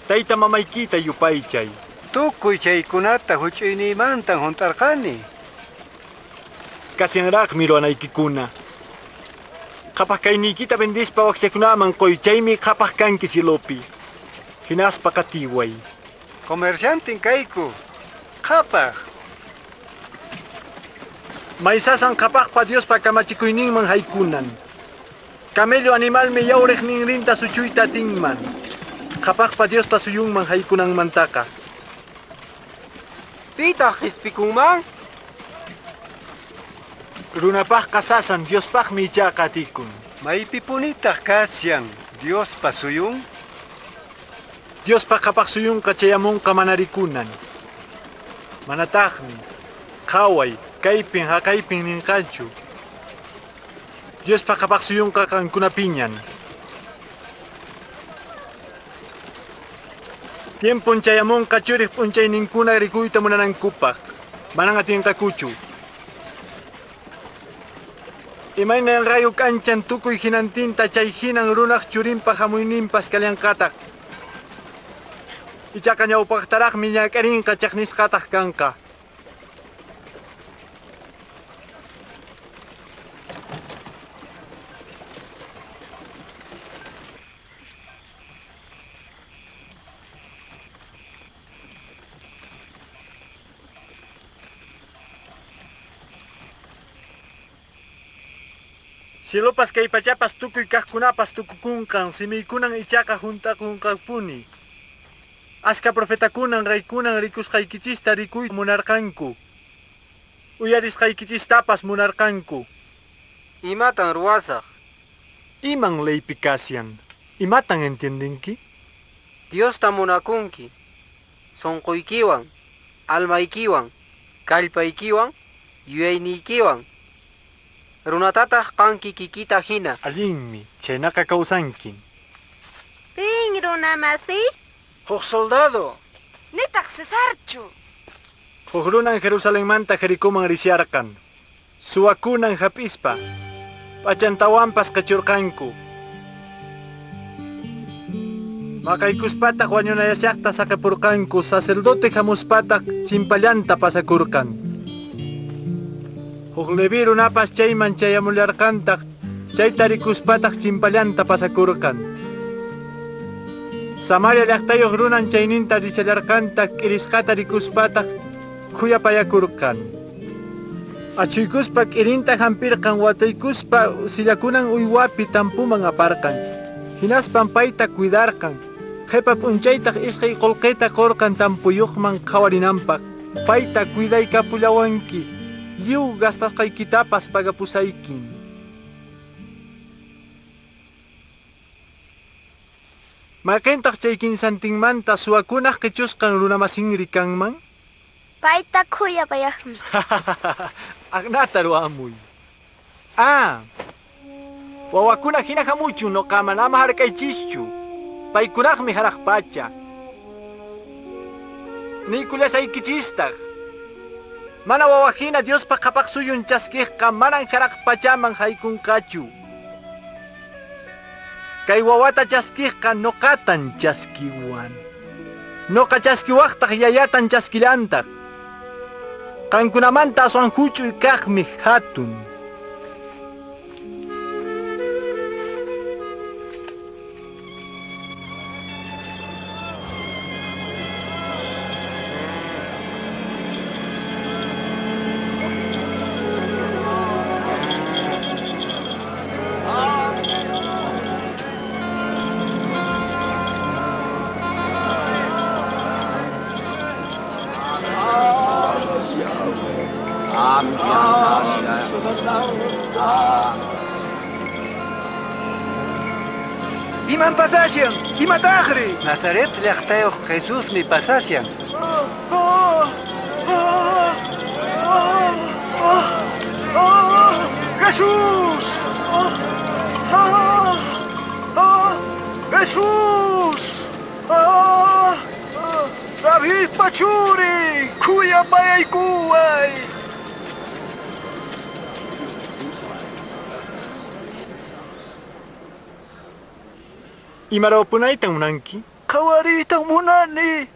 tayta mamaykita yupaychay. Tukuy chaykunata huch'uyniymantan hunt'arqani. Kasyanraqmi ruwanaykikuna. Qhapaq kayniykita bendispa wakchakunaman qoychaymi qhapaq kanki silupi. Hinaspa katiway. Comerciantin kayku. Qhapaq. Maysasan qhapaqpa Diospa kamachikuyninman haykunan. Camello animalmi yawriqninrinta suchuyta atinman. Qhapaqpa Diospa suyunman haykunanmantaqa. Pitaq hisp'ikunman? Runapaq kasasan Diospaqmi ichaqa atikun. Maypipunitaq kasyan Diospa suyun? Diospa qhapaq suyunqa chayamunqa manarikunan. Manataqmi, qhaway, kaypin haqaypin ninqanchu. Diospa qhapaq suyunqa qankunapiñan. Tiempun chayamunqa churiq p'unchayninkuna rikuyta munanankupaq. Manan atinqakuchu. Imayna rayo kanchan tukuy hinantinta chay hinan runaq churinpa hamuyninpas kalyanqataq. Ichaqa ñawpaqtaraqmi ñak'arinqa chaqnisqataq kanqa. Silupas kay pachapas tukuy kaqkunapas tukukunqan simiykunan ichaqa juntakunqapuni. Aska profetakunan raykunan rikusqaykichista rikuy munarqanku. Uyarisqaykichistapas munarqanku. Imatan ruwasaq? Iman leypi kasyan? Imatan entiendinki? Diosta munakunki. Sonquykiwan, almaykiwan, kallpaykiwan, yuyaynikiwan. Runatataq qanki kikita hina. Allinmi, chaynaqa kawsanki. Pin runamasi? Huk soldado. Nitaq Cesarchu. Huk runan Jerusalenmanta Jericóman risyarqan. Suwakunan hapispa. Pachantawanpas kachurqanku. Maqaykuspataq wañunayashaqta saqipurqanku. Sacerdote hamuspataq chimpallanta pasakurqan. Huk levi runapas chayman chayamullarqantaq. Chayta rikuspataq chimpallanta pasakurqan. Samaria llaqtayuq runan chayninta risallarqantaq k'irisqata rikuspataq khuyapayakurqan. Achuykuspa k'irinta hampirqan wataykuspa sillakunan uywapi tampuman aparqan. Hinaspan payta cuidarqan. Qhipa p'unchaytaq isqay qullqita qurqan tampuyuqman qhawarinanpaq. Payta cuidaykapullawanki. Lliw gastasqaykitapas pagapusaykin. Makentaq chay kinsantinmanta suwakunaq qichusqan runamasinri kanman? Payta khuyapayaqmi. Aqnata ruwamuy. Wawakuna hina hamuchu noqa manama hark'aychischu. Paykunaqmi haraq pacha. Niykullasaykichistaj. Mana wawahina Diospa qhapaq suyun chaskiqqa manan haraq pachaman haykunqachu. Kay wawata chaskiqqa noqatan chaskiwan. Noqa chaskiwaqtaq yayatan chaskillantaq. Qankunamanta aswan huch'uy kaqmi hatun. Iman pasasyan, imatahri. Nazaret llaqtayuq Jesús mi pasasyan. Jesús! Jesús! David Pachuri! Kuya bayay kuway! Imaraw punaytang munanki? Kawaritang munani!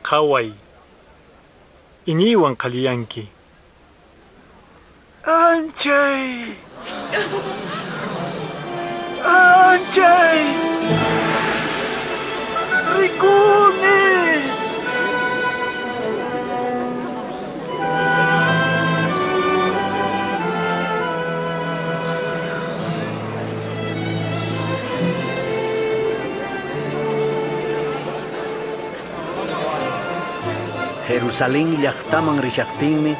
Kaway. Iniwan kaliyanki. Anchay! Anchay! Rikuni! Jerusalén llaqtaman rishaqtinmi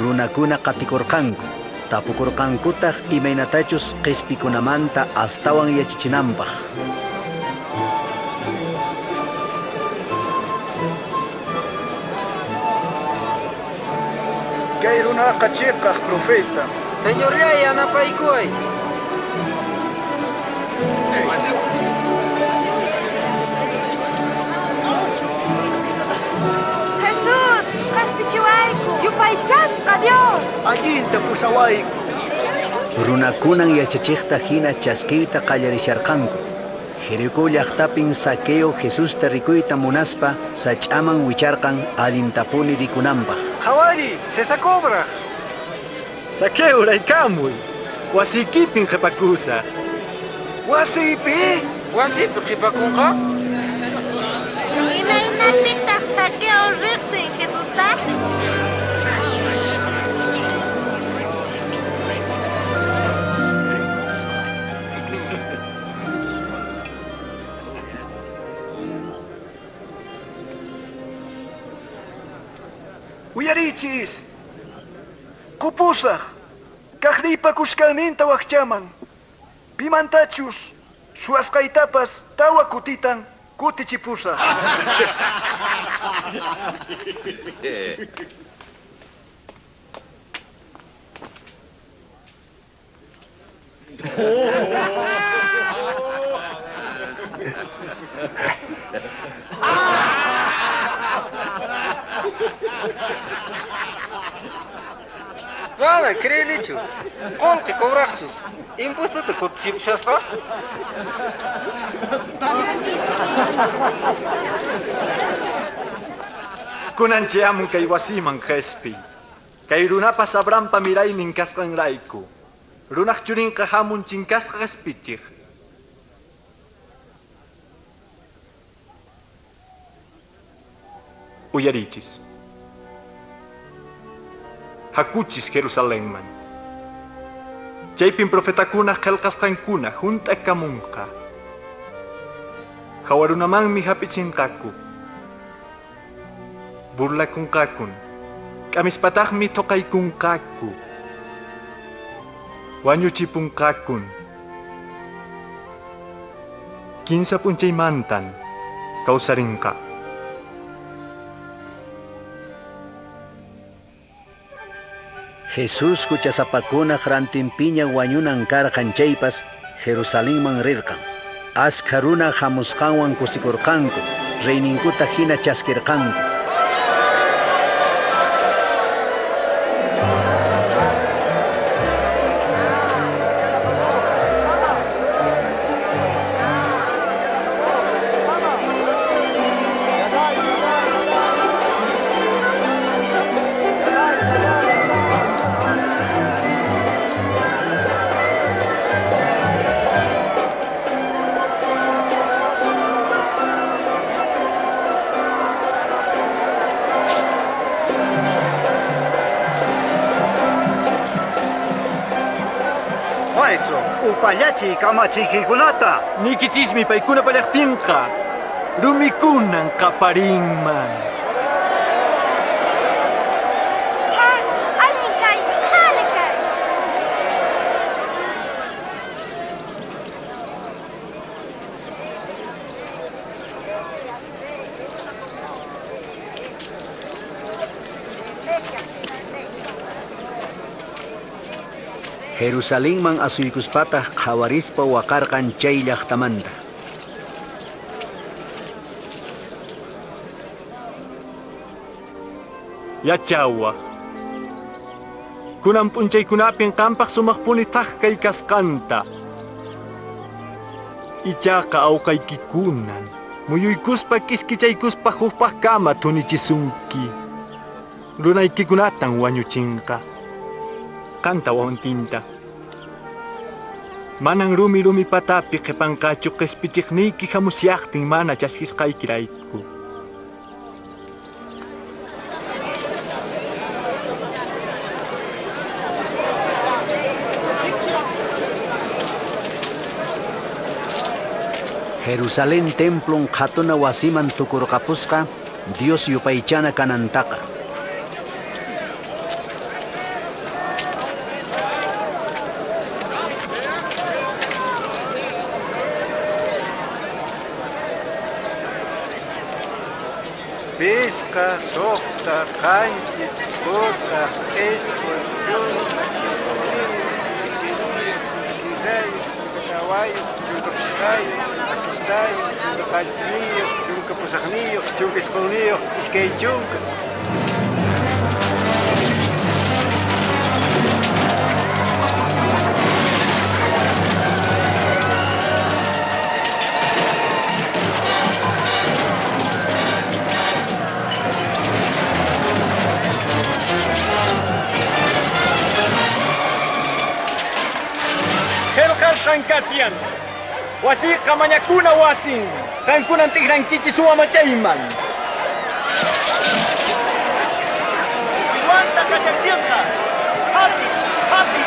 runakuna qatikurqanku. Tapukurqankutaq imaynatachus qishpikunamanta astawan yachachinanpaq. Kay runaqa chiqaq profeta. Señor Yaya, napaykuay. Jesús, kaspichiwayku. Yupaychasqa Dios. Allinta pusawayku. Runakunan yachachiqta hina chaskiyta qallarisharqanku. Jericó llaqtapin Saqueo Jesusta rikuyta munaspa sach'aman wicharqan allintapuni rikunanpaq. Hawari, César Cobra. Saqueo raykamuy. Wasikipin qhipakusa. Wasipi? Wasipi qhipakunqa? Imaynapitaq Saqueo riqsin Jesusta? Uyarichis. Kupusaq. Kaqripa kushkalninta waqchaman. Pimantachus. Suasqaytapas tawa kutitan kutichipusaq. Vale, krelichu. Qolqi cobraqchus. Impuestuta kutichipushasqa? Kunanchiamun kay wasiman qespi. Kay runapas Abrahampa miraynin kasqanrayku. Runaq churinqa hamun chinkasqa qespichiq. Uyarichis. Hakuchis Jerusalenman. Chaypin profetakuna qillqasqankuna hunt'akamunqa. Hawarunamanmi hapichinqaku. Burlakunqakun. K'amispataqmi toqaykunqaku. wañuchipungkakun. Kinsa punchay mantan, kausaringka. Jesus kuchasapakuna rantinpiña wañunan karqan chaypas Jerusalenman rirqan. Askha runa hamusqanwan kusikurqanku, reyninkuta hina chaskirqanku. Maestro, upallachi kamachikikunata. Nikichismi paykuna pallaqtinqa, rumikunan qaparinman. Ha, allin kay, hale kay. Jerusalenman asuykuspataq qhawarispa waqarqan chay llaqtamanta. Yachawa. Kunan p'unchaykunapin qampaq sumaqpunitaq kay kasqanta. Ichaqa awqaykikunan, muyuykuspa kiskichaykuspa hukpaq kama thunichisunki. Runaykikunatan wañuchinqa. Kanta wawantinta. Manang rumi-rumi patapi qhipanqachu qispichiqniyki hamusyaqtin mana chaskisqaykirayku. Jerusalén templon qhatuna wasiman tukurqapusqa Dios yupaychana kanantaqa. Pesca, soqta, qanchis, kota, esqua, caballo, chunka pusqayo, akistayo, chunka qanchniyo, chunka pusaqniyo, chunka isquniyo, iskay chunka. Kasian, wasi kamanyakuna wasin, kankunan tigrankichi suamachayman. Iwanta kachaktianka, happy, happy.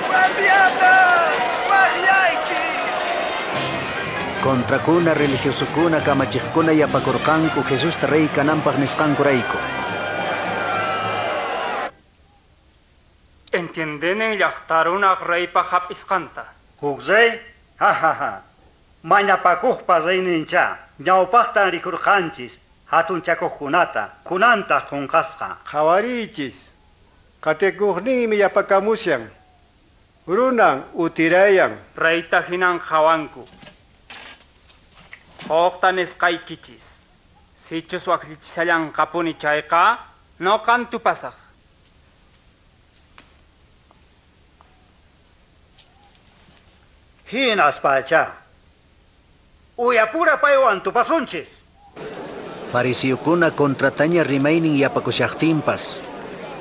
Guardiata, guardiaichi. Contrakuna religiosukuna kamachiqkuna yapakurqanku Jesusta rey kananpaq nisqankurayku. Entiendenen llaqtarunaq reypa hap'isqanta. Hukzay, ha. Mañapakuqpa reynincha, ñawpaqtan rikurqanchis, hatunchakuqkunata, kunanta qunqasqa. Qhawarichis, qatikuqninmi yapakamusyan. Runan utirayan. Reyta hinan hawanku. Hoqta nisqaykichis. Sichus waklichisallan qapuni chayqa, no kantu pasaq. Hinas pacha. Uyapura paywan tupasunchis. Farisiyukuna kontrataña rimaynin yapakushaqtinpas,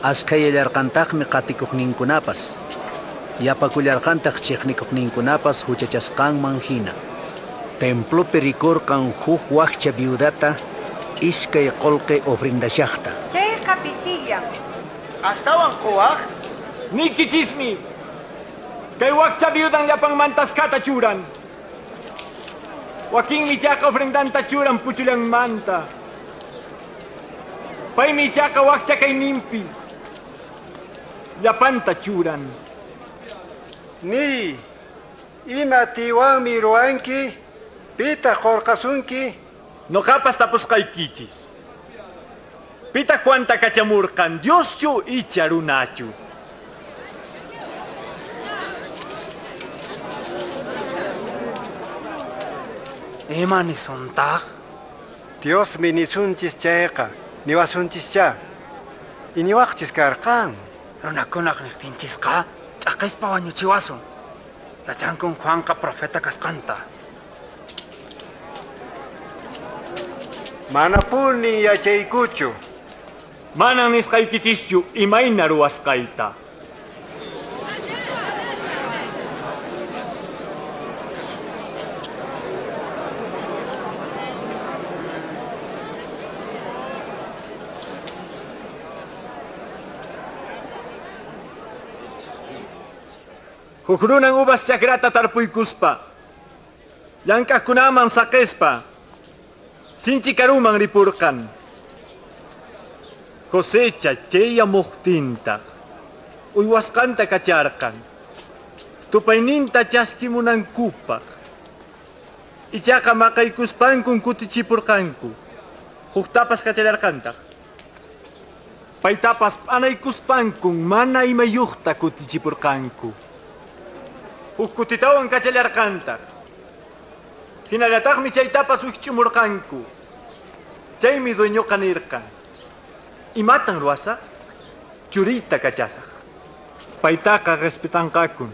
askayallarqantaqmi qatikuqninkunapas, yapakullarqantaq chiqnikuqninkunapas huchachasqanman hina. Templopi rikurqan huk waqcha viudata iskay qolqe ofrindashaqta. Chayqa pisillan. Astawan quwaq? Nikichismi, Kay waksa viudang yapang mantas katachuran. Waking michaka ofrendan tachuran puchulang manta. Pay michaka waksa kay nimpi. Yapan tachuran. Ni, ima tiwang miruanki, pita korkasunki. No kapas tapos kay kichis. Pita kwanta kachamurkan, Dios yu icharunachu. Ema ni sontak. Dios minisunchis chayqa, niwasunchis cha. Iniwaqchis karqan. Runakunak nixtinchisqa, ch'aqispa wañuchiwasun. Yachankun Juanqa profeta kasqanta. Manapuni yachaykuchu. Manang nisqaykichischu imayna ruwasqayta. Hukrunang ubas chakrata tarpuykuspa. Llank'aqkunaman saqispa. Sinchi karumang ripurkan. Cosecha cheya muqtinta. Uywasqanta kacharkan. Tupayninta chaskimunankupaq. Ichaqa maqaykuspankun kutichipurqanku. Huktapas kachararkantaq. Paytapas panaykuspankun mana imayuqta kutichipurqanku. Hukutitawan kachararkantaq. Hinalataqmi chaytapas wikch'umurqanku. Chaymi dueñoqa nirqa. Imatan ruwasaq? Churita kachasaq. Paytaqa respetanqakun.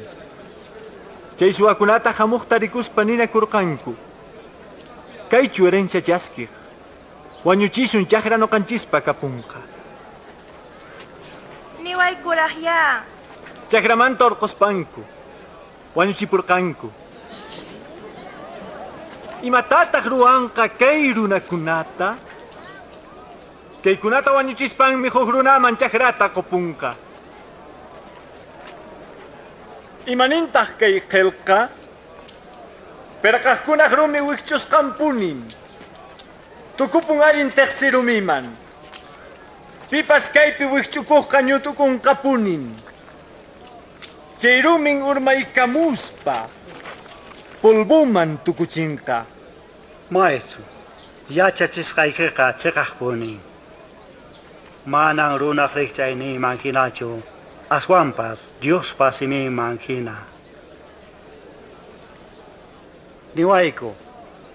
Chay suwakunata hamuqta rikuspa ninakurqanku. Kaychu herencia chaskiq. Wañuchisun chaqra noqanchispa kapunqa. Niwaykuraqya. Chaqramanta orquspanku. Wañuchipurqanku. Imatataq ruwanqa kay runakunata? Kaykunata wañuchispanmi huk runaman chaqrata qopunqa. Imanintaq kay qillqa? Perqaqkunaq rumi wikchusqanpunin. Tukupun allin teqsirumiman. Pipas kaypi wikchukuqqa ñutukunqapunin. Chay rumin urmaykamuspa. Pulbuman tukuchinqa. Maestro, yachachisqaykiqa chiqaqpunin. Manang runaq riqchayni mankinachu, aswanpas Diospas imi mankina. Niwayku,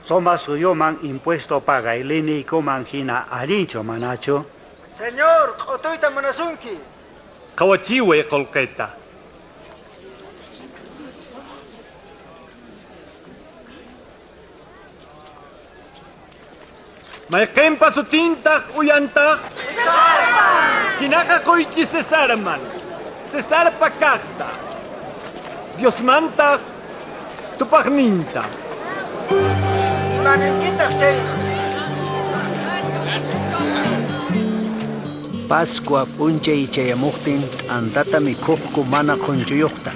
somas suyoman impuesto pagay liniyku mankina allinchu manachu? Señor, q'utuyta munasunki. Qawachiway qolqeta. Mayqinpa sutintaq uyantaq? Cesarman! Kinaqaquychi Cesarman. Cesarpa kaqta. Diosmantaq tupaqninta. Munaninkitaq chayqa. Pascua p'unchay chayamuqtin t'antata mikhuqku mana qunchuyuqta.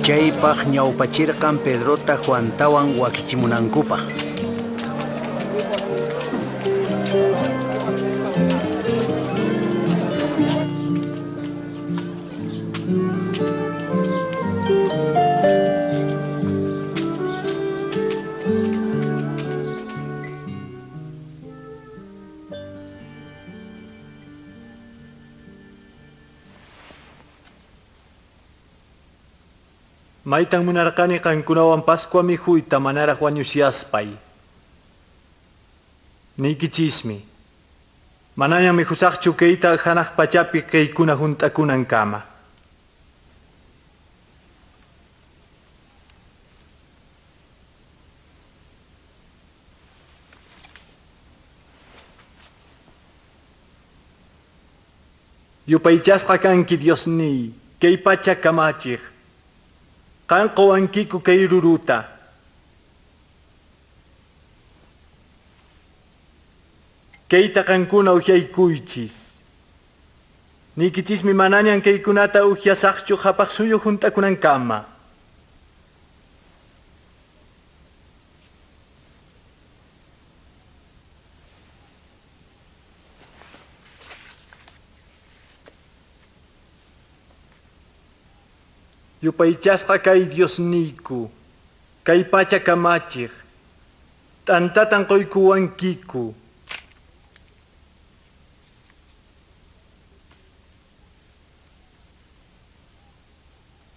Chaypaq ñawpachirqan Pedrota Juantawan wakichimunankupaq. Maytang munarqani qankunawan Pascua mikhuyta manaraq wañusyaspay. Niykichismi. Manañam mikhusaqchu kayta hanaq pachapi kaykuna hunt'akunan kama. Yupaychasqa kanki Diosniy, kay pacha kamachiq. Qanquwankiku kay ruruta. Keita kankuna ujiaykuychis. Nikichismi manañan kaykunata ujiasaqchu hapaq suyu juntakunankama. Yupaychasqa kay Dios niku, kay pacha kamachik, tantatan qoykuwankiku.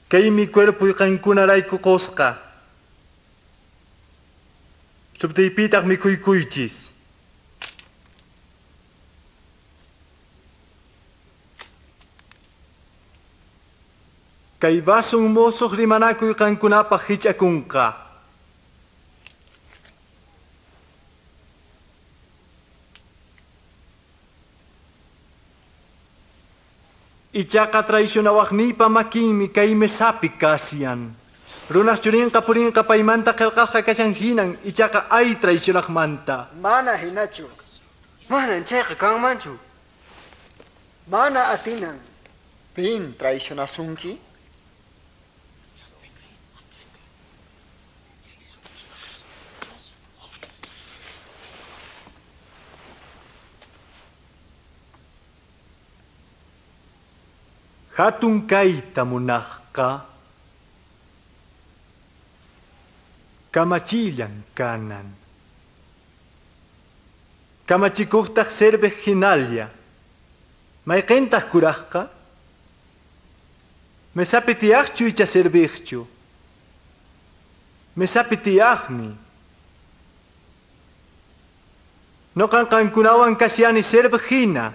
Kay mi cuerpo y kankunarayku qosqa. Subtaypitaq mikuykuychis. Kay basong mosoq rimanakuy kankunapaq hich'akunqa. Ichaqa traicionawaqnipa makinmi kay mesapi kasiyan. Runaq churinqa purinqa paymanta qillqasqa kashan hinan ichaqa ay traicionaqmanta. Mana hinachu. Manan chayqa kanmanchu. Mana atinan. Pin traicionasunki? Hatun kayta munaqqa. Kamachillan kanan. Kamachikuqtaq serbeq hinalya. Mayqintaq kuraqqa? Mesapi tiyaqchu icha serbeqchu. Mesapi tiyaqmi. Noqan qankunawan kasyani serbeq hina.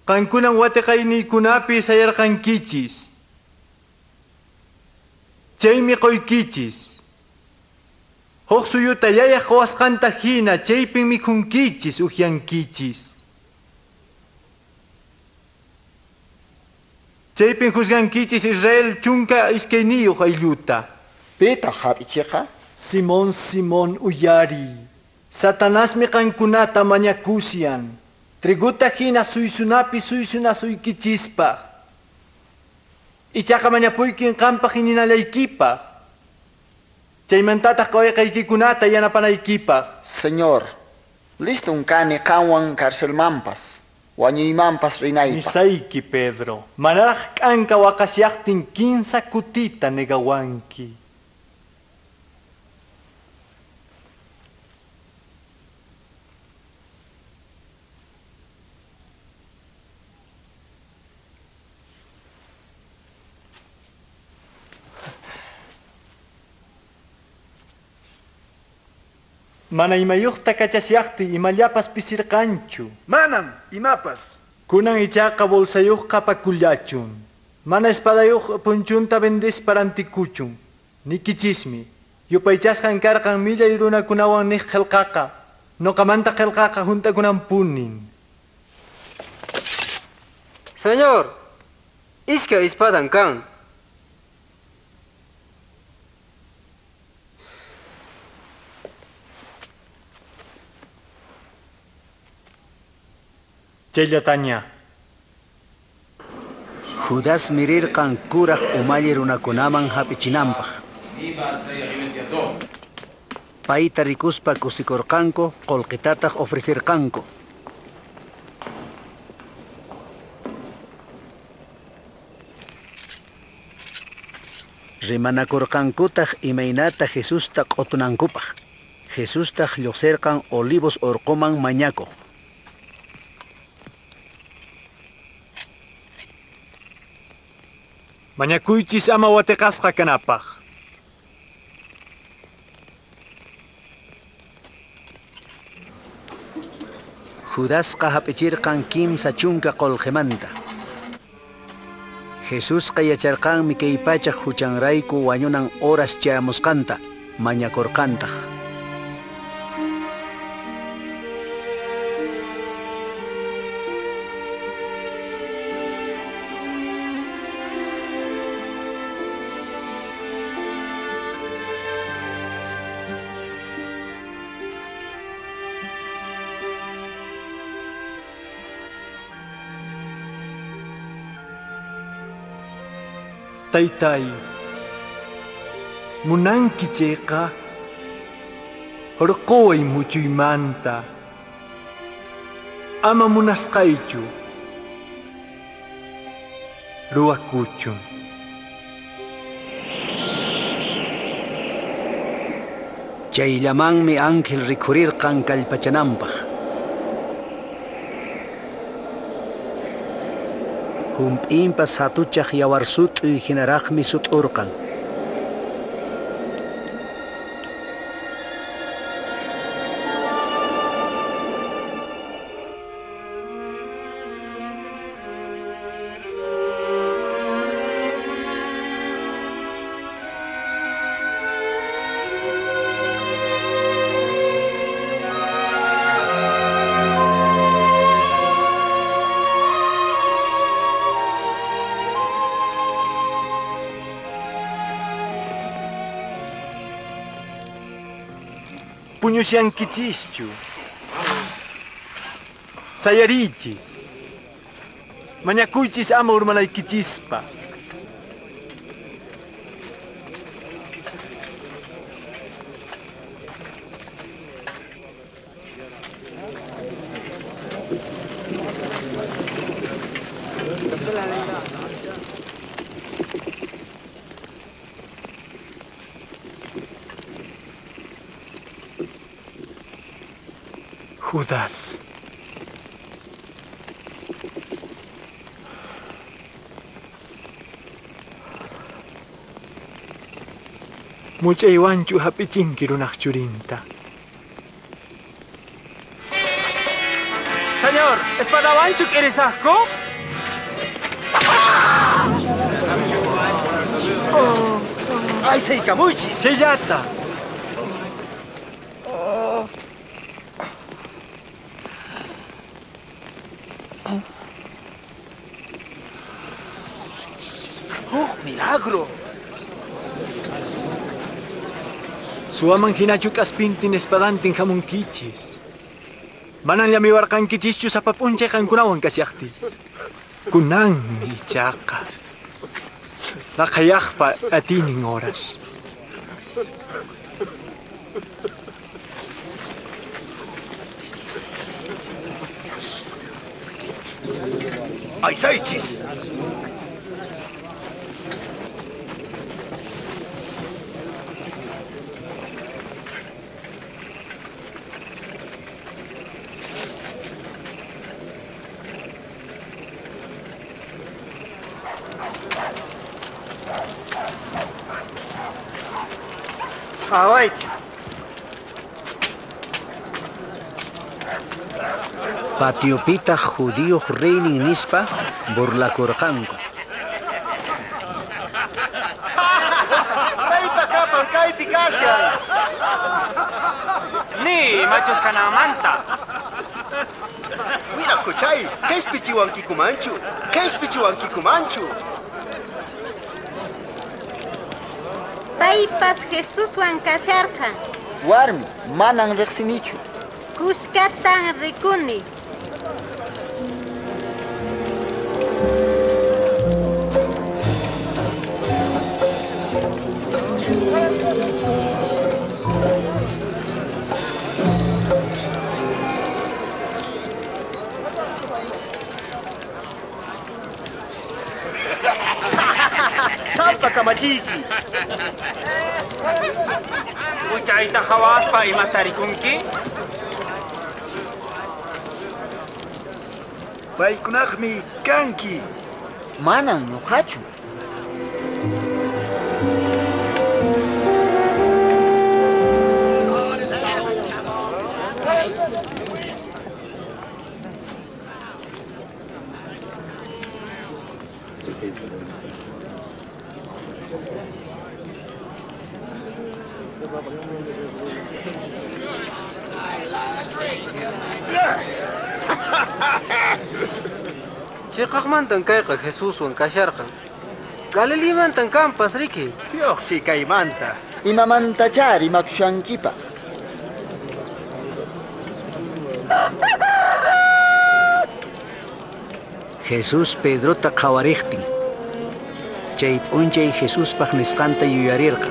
Kankunan watiqayniykunapi sayarqankichis. Chaymi qoykichis. Huk suyuta yayaq qhawasqanta hina chaypin mikhunkichis ujiankichis. Chaypin juzgankichis Israel chunka iskayniyuq aylluta. Pita hap'ichiqa? Simón Simón uyari. Satanasmi qankunata mañakusyan. Triguta hina suysunapi suysunasuykichispa. Ichaqa mañapuykin qampaq hininalaykipaq. Chaymantataq qawayqaykikunata yanapanaykipaq. Señor, listum kani qanwan karcelmanpas, wañuymanpas rinaypaq. Misayki Pedro, manaraq k'anqa waqasyaqtin 15 kutita negawanki. Mana imayuqta kachasyaqti imallapas pisirqanchu. Manam, imapas. Kunan ichaqa bolsayuqqa pakullachun. Mana espadayuq punchunta vendisparantikuchun. Nikichismi. Yupaychasqan karqan millay runakunawan niq qillqaqa. Noqamanta qillqaqa juntakunan punin. Señor, iska espadan kan. Chayllataña. Judas mirirqan kuraq umalli runakunaman hap'ichinanpaq. Payta rikuspa kusikurqanku, qullqitataq ofrecerqanku. Rimanakurqankutaq imaynata Jesusta q'utunankupaq. Jesustaq lluqsirqan Olivos urquman mañakuq. Mañakuychis ama watiqasqa kanapaq. Judasqa hap'ichirqan kimsa chunka qullqimanta. Jesusqa yacharqanmi kay pachaq huchanrayku wañunan horas chaamusqanta, mañakurqantaq. Taytay, munanki chayqa hurquway muchuymanta. Ama munasqaychu ruwakuchun. Chayllamanmi ángel rikhurirqan kallpachananpaq. Hump'inpas hatuchaq yawar sut'uy hinaraqmi sut'urqan. Puñusyankichischu, sayarichis, mañakuychis ama urmanaykichispa. Judas. Muchaywanchu hap'ichinki runaq churinta. Señor, ¿espadawanchu q'irisaqku? ¡Ay, Seikamuchi! Sellata. ¡Oh, milagro! Suaman hinachu k'aspintin espadantin hamunkichis. Manan llamiwarqankichischu sapapunchay qankunawan kasyaqtis. Kunanmi ichaqa. Laqayaqpa atinin horas. ¡Ay, Saichis! ¡Awaichis! Patiopita judío reinin nispa burlakurqanku. ¡Kayta kapan, kayti kashan! Ni, machos kanamanta. Mira, Cochay, ¿qué es Pichihuanquicumanchu? ¿Qué es Pichihuanquicumanchu? Paypas Jesuswan kasharqan. Warmi, manan riqsinichu. Kuskatan rikuni. ¡Sampa kamachiki! Uchayta hawaspa imatarikunki? Paykunaqmi kanki. Manan ñuqachu. Chiqaqmantan kayqa Jesuswan kasharqan. Galileamantan kampas riki. Yoqsi kaymanta. Imamantachá rimakushankipas. Jesús Pedrota qhawariktin. chay p'unchay Jesuspaq nisqanta yuyarirqa.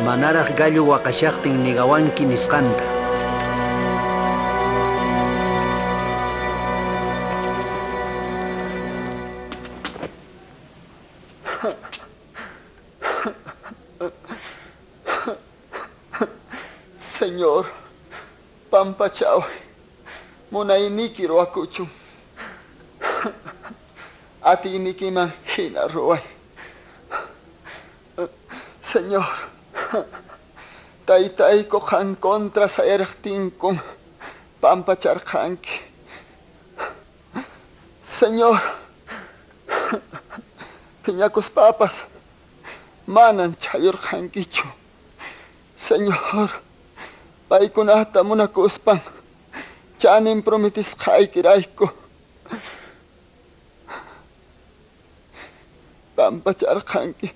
Manaraq gallo waqashaqtin nigawanki nisqanta. Señor, pampachao, munayniki ruakuchun. Atinikiman hina ruay. Señor, taytayko han contra saertinkun pampacharqanki. Señor, piñacos papas, manan chayurqankichu. Señor, paykunata munakuspan chanin prometisqaykirayku. Pampacharqanki.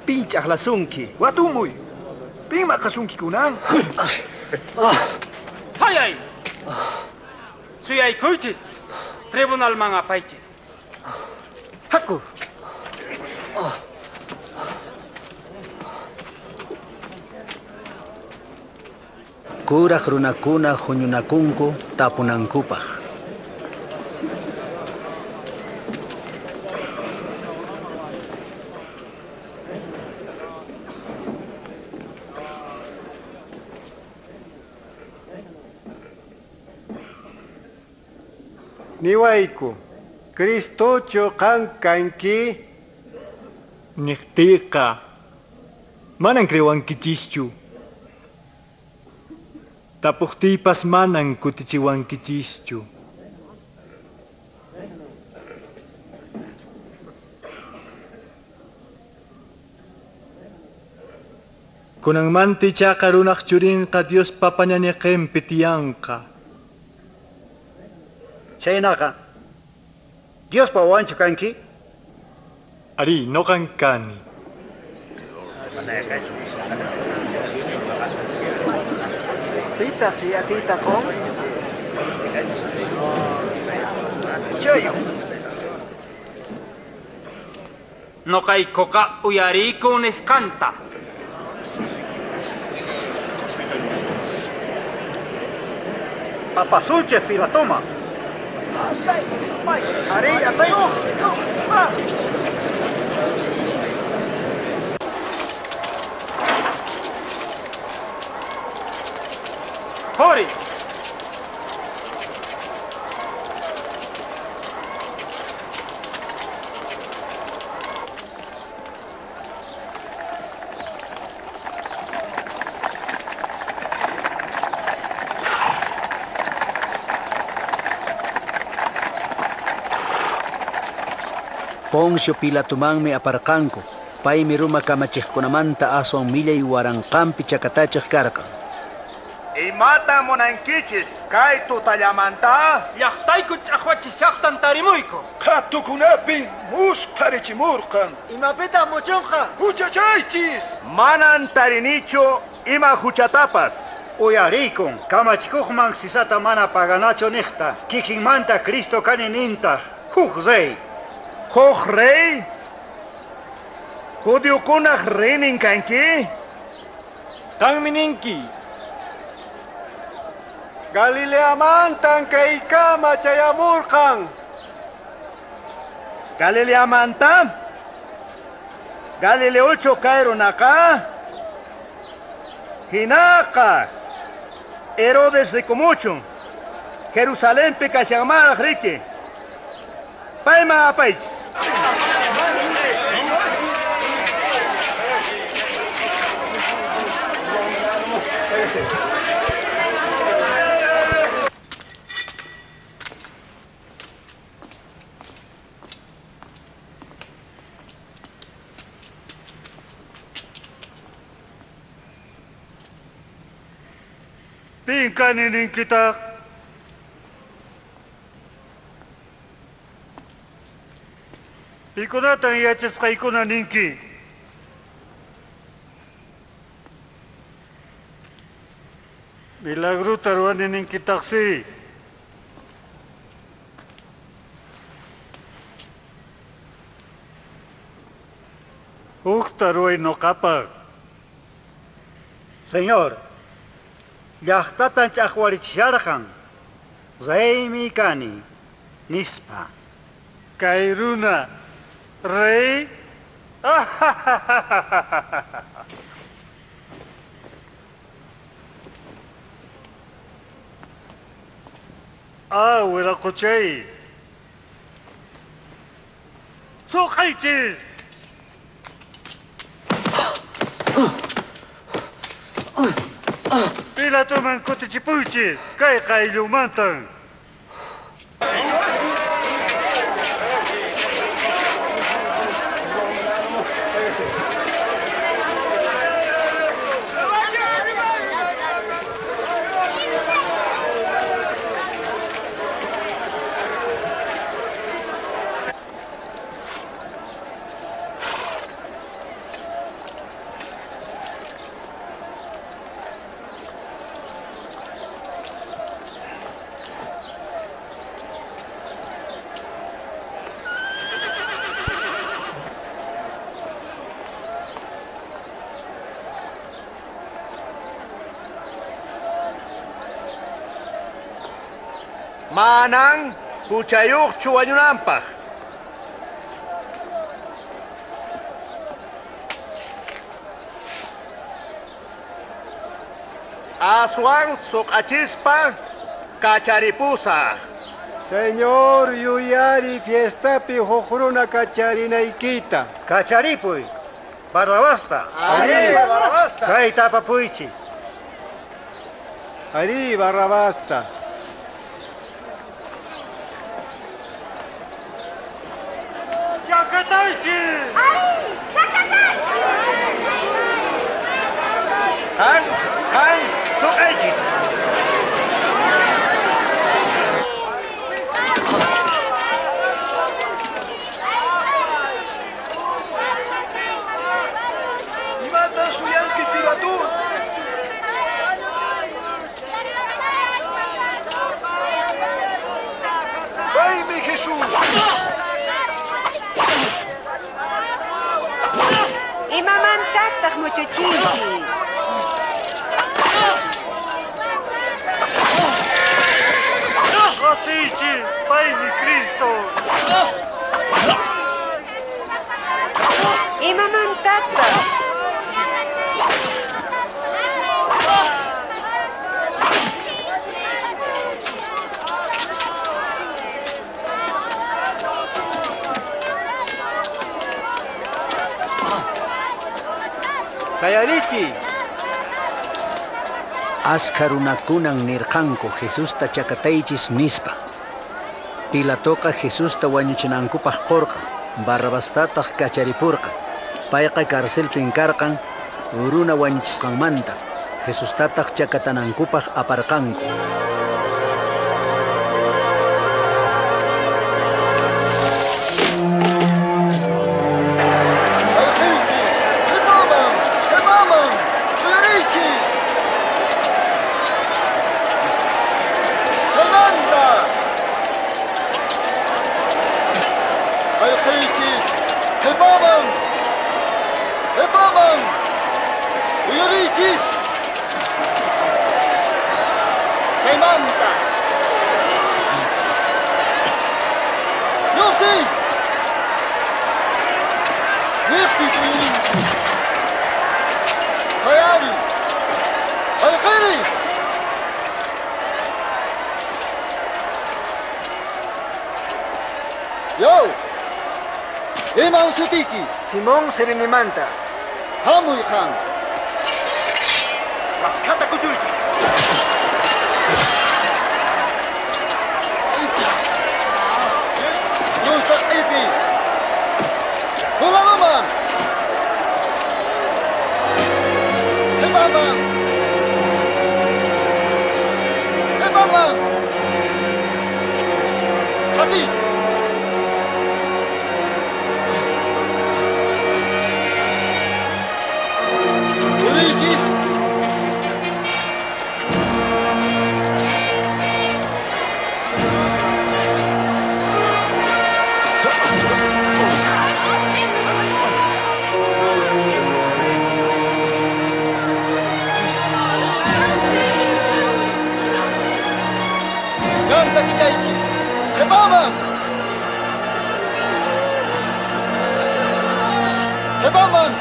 Pinchaq lasunki. Watumuy. Pima kasunki kunan. Sayay! Suyay kuychis, tribunal mga paychis. Haku. Kuraq runakuna huñunakunku tapunankupaq. Niwayku, Cristocho kanki. Niqtiqa. Manan kriwankichischu. Tapuqtipas manan kutichiwankichischu. Kunanmanti chaqa runaq churinqa Dios papañaniqinpi tiyanqa. Chaynaqa, Dios pawanchu kanki? Ari, noqan kani. Tita, tita con. Chayo. No kay koka uyariko nisqanta. Papasulche pila toma. Ari, atay. Hori! Poncio Pilatumanmi aparqanku. Paymi ruma kamachiqkunamanta aswan millay waranqanpi chakatachiq karqa. Imata munankichis, kay tutayamanta. Llaqtayku ch'aqwachis llaqtan tarimuyku. Qhatukunapin musparichimurqan. Imapita muchunqa. Huchachaychis. Manan tarinichu ima huchatapas. Uyarikun, kamachikuqman sisata mana paganacho niqta. Kikinmanta Cristo kani ninta. Huk rey. Huk rey? Judiokunaq reynin kanki? Tanmi ninki. Galileamantan kaykama chayamurqan. Galileamanta? Galileocho kay runaqa? Hinaqa Herodes rikumuchun. Jerusalempi kashanmaraq riki. Payman apaychis. Pinkaninin kita. Ikunatan yachas kaykuna ninki. Milagro taruanin ng kitaksi. Taruay no kapag. Señor, yahtatan chakwaricharkan, zaimi kani, nispa. Kairuna, rey. Wala ko chay. Sukaichis! Pila tuman kutichipuchis, kay lumantang. Manang, kuchayuk chuanyunampaj. Aswan sukachispa kacharipusa. Señor, yuyari fiestapi jojruna kacharinaykita. Kacharipuy, barrabasta. Ari, Barrabasta. Kay tapapuichis. Ari, Barrabasta. Chakataichis! Han, sukaichis. Imata suyanki pilatur. ¡Ay, mi Jesús! Imamantataq muchuchinki. Josichi, Pai mi Cristo. Imamantataq. Kayariki. Ascarunakunan nirqanku Jesusta chakataychis nispa. Pilatoqa Jesusta wañuchinankupaq qorqa, Barrabastataq kacharipurqa. Payqa karcelpin karqan, runa wañuchisqanmanta, Jesustataq chakatanankupaq aparqanku. Yo, Eman Sutiki, Simón Serenimanta. Hamuy Khan. Maskata kuyuychis. Yusak Ipi. Hulaluman. Hemamam. Hemamam. Hati. Ebaman!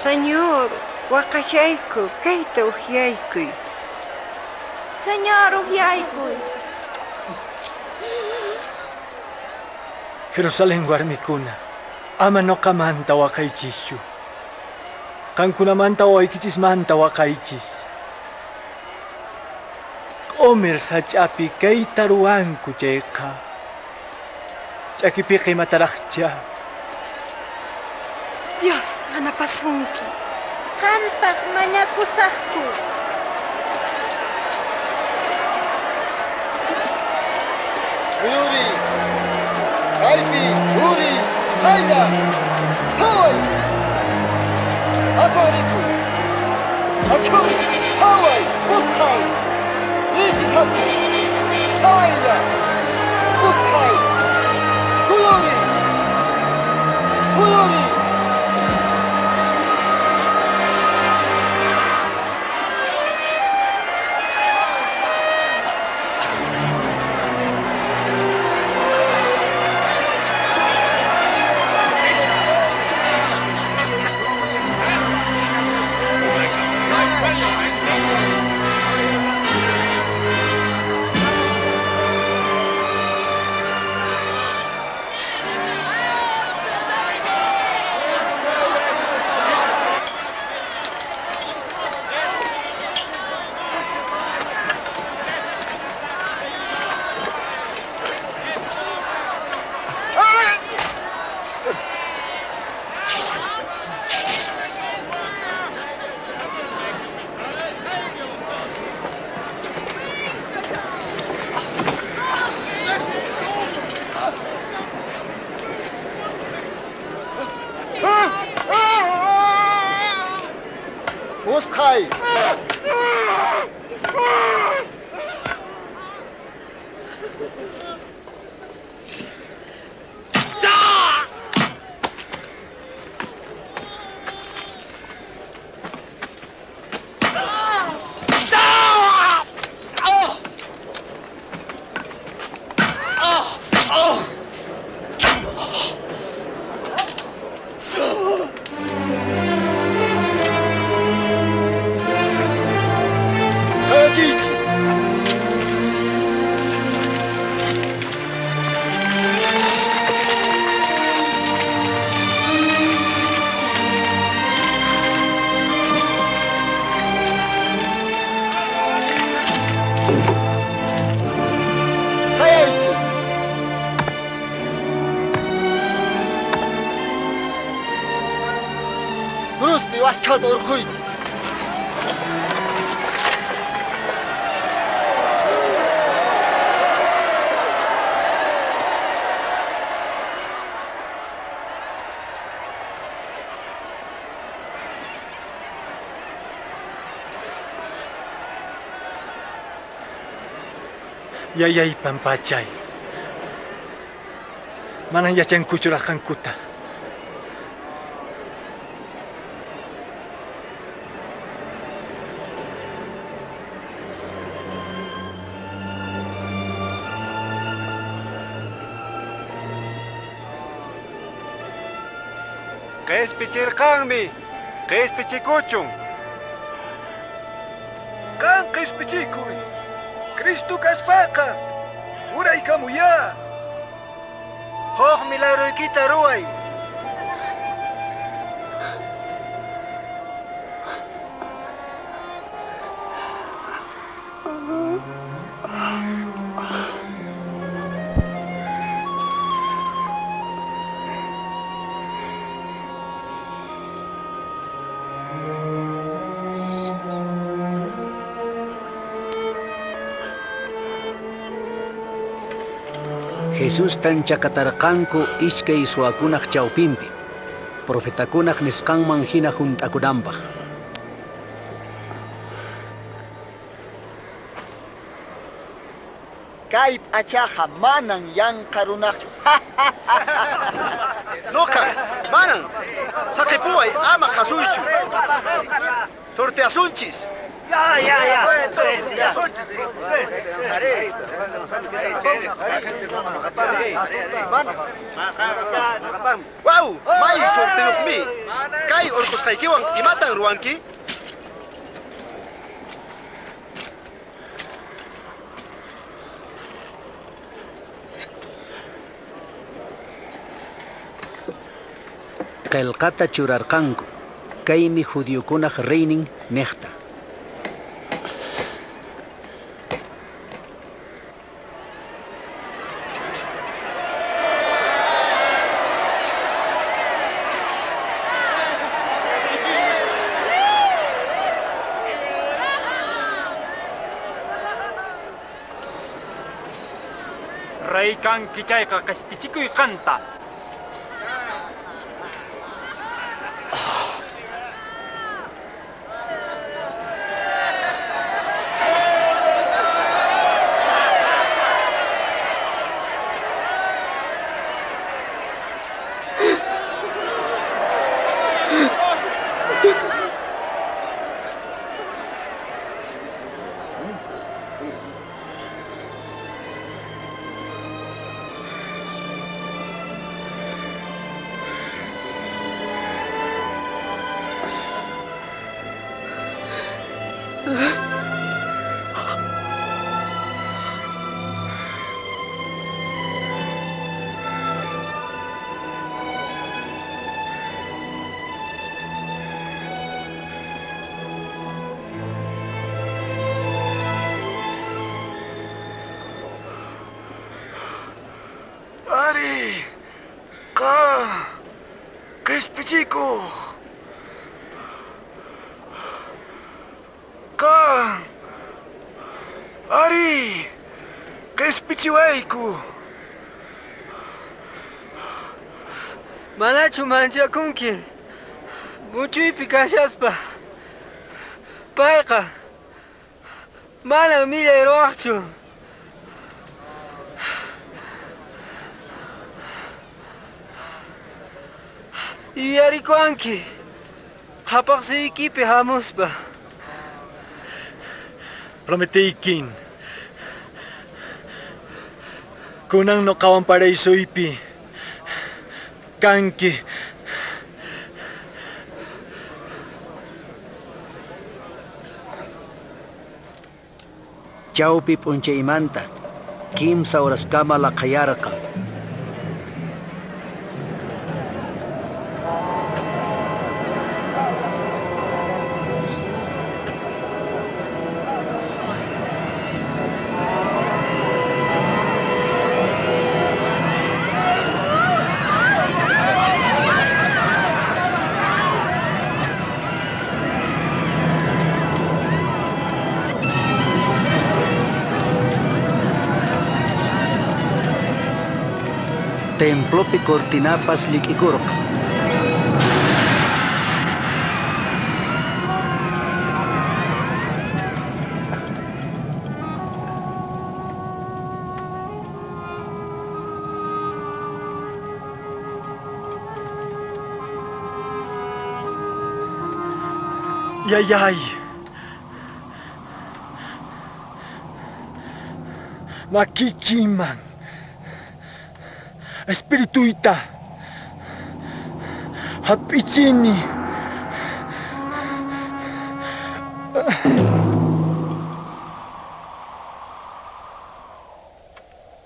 Señor, wakashayku, kayta uhyaykuy. Señor, uhyaykuy. Jerusalén warmikuna, ama no kamanta wakaychischu. Kankunamanta waykichismanta wakaychis. Omer sachapi kayta ruwanku chayqa. Ch'akipiqa imataraqcha. Dios, anapasunki. Qampaq mañakusaqku. Uyuri! Arpi! Uri! Hayda! Hawai! Afariku! Achuri! Hawai! Bukhai! Liti Haku! Hayda! Bukhai! Uyuri! Uyuri! Bukhai! Rusbi waskad orkuyt. Yayay pampachay. Manang yachan kuchurakan kuta. Qespichirqanmi, qespichikuchun. Kan qespichikuy. Cristo kaspaqa. Uraykamuya. Huk milagroykita ruway. Jesús tan chakatarqanku iskay suwakunaq chawpinpi. Profetakunaq nisqanman hina juntakunanpaq. Kay p'achaqa manan yanqarunaqchu. Nuqa manan saqipuway ama qasuychu. Sorteasunchis. Wow, may sorteo mi. Kay orkos kay kiwang imatang ruangki. Qelqata churarqanku, kaymi judiokunaq reynin niqta. Rey kan kichayqa kaspichikuy qanta. Ari, ¿qué es pichico? Ari, ¿qué es pichiwaiku? Manachu mancha kunki. Mucho y picashaspa. Paiqa. Mana mira eroachu. Y arikuanki. Hapaqsi ikipi hamuspa. Prometeikin. Kunang no kawan paraiso ipi. Kanki. Chawpi p'unchaymanta, kimsa horaskama laqayarqa. Templopi cortinapas likikurqa. Yayay. Makikiman. Espirituita. Hapichini.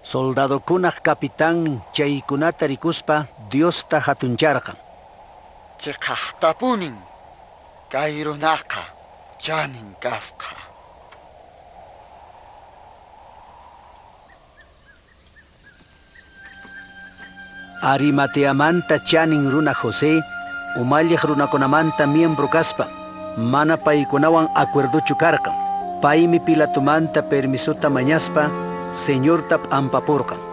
Soldado kunaq capitán chaykunata rikuspa Diosta hatuncharqan. Chikahtapunin. Kairunaqa. Chanin kasqa. Arimateamanta chanin runa José, umalliq runakunamanta miembro kaspa, mana paykunawan acuerdochu karqan. Paymi Pilatumanta permisuta mañaspa, señortap ampapurqan.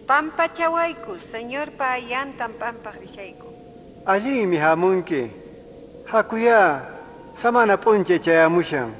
Pampa chawayku, señor pa yantan pampa rishayku. Allimi hamunki. Hakuya, samana punche chayamushan.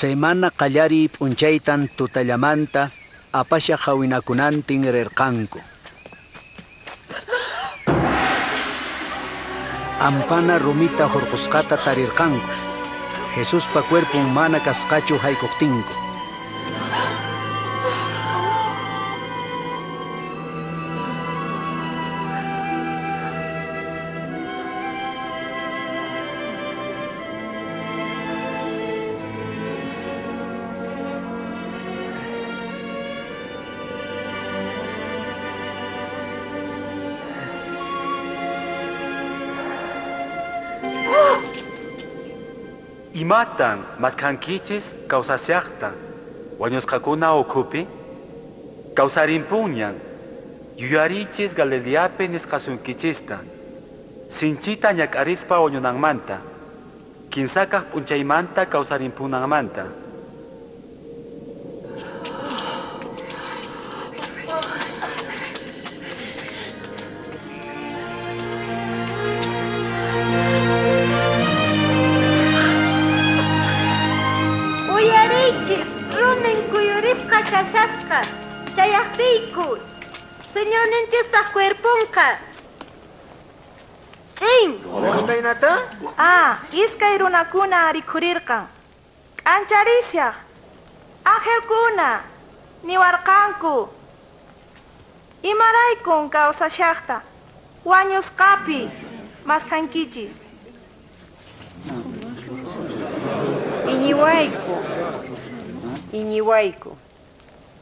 Semana qallari p'unchaytan tutallamanta apasha hawinakunantin rirqanku. Ampana rumita hurqusqata tarirqanku. Jesuspa cuerpun mana kasqachu haykuptinku. Imatan maskankichis kawsasiaqta wañusqakuna ukhupi kawsarimpunñan yuyarichis Galileapi nisqasunkichista sinchita ñak'arispa wañunanmanta kinsakaq p'unchaymanta kawsarimpunanmanta. Kasasqa, chayaqtiyku, señor nintisqa cuerpunqa. Ch'in. Imaynata? Iskay runakuna rikhurirqan. K'ancharisyaq, angelkuna, niwarqanku. Imaraykun kawsashaqta, wañusqapi, maskankichis. Iñiwayku.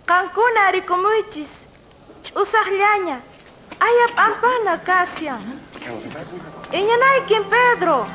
Qankuna rikumuychis, ch'usaqllaña, ayap ampana kasyan. Iñanaykin Pedro.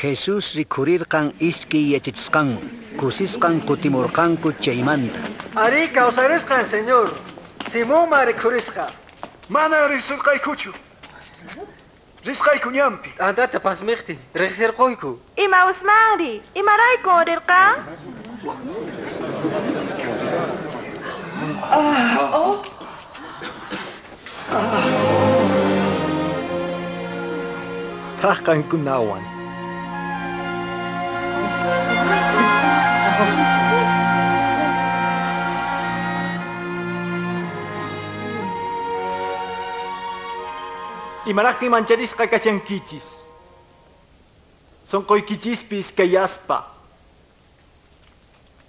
Jesus rikhurirqan iskay yachachisqanman, kusisqan kutimurqanku chaymanta. Ari kawsarisqan, señor. Simuma rikhurisqa. Mana risurqaykuchu. Risqayku ñampi. Andata pasmiqti, riqsirquyku. Ima usmari, imaraykun rirqan? Tahqankunawan. Imaraqti mancharisqa kasyankichis. Sonqoykichispis kayaspa.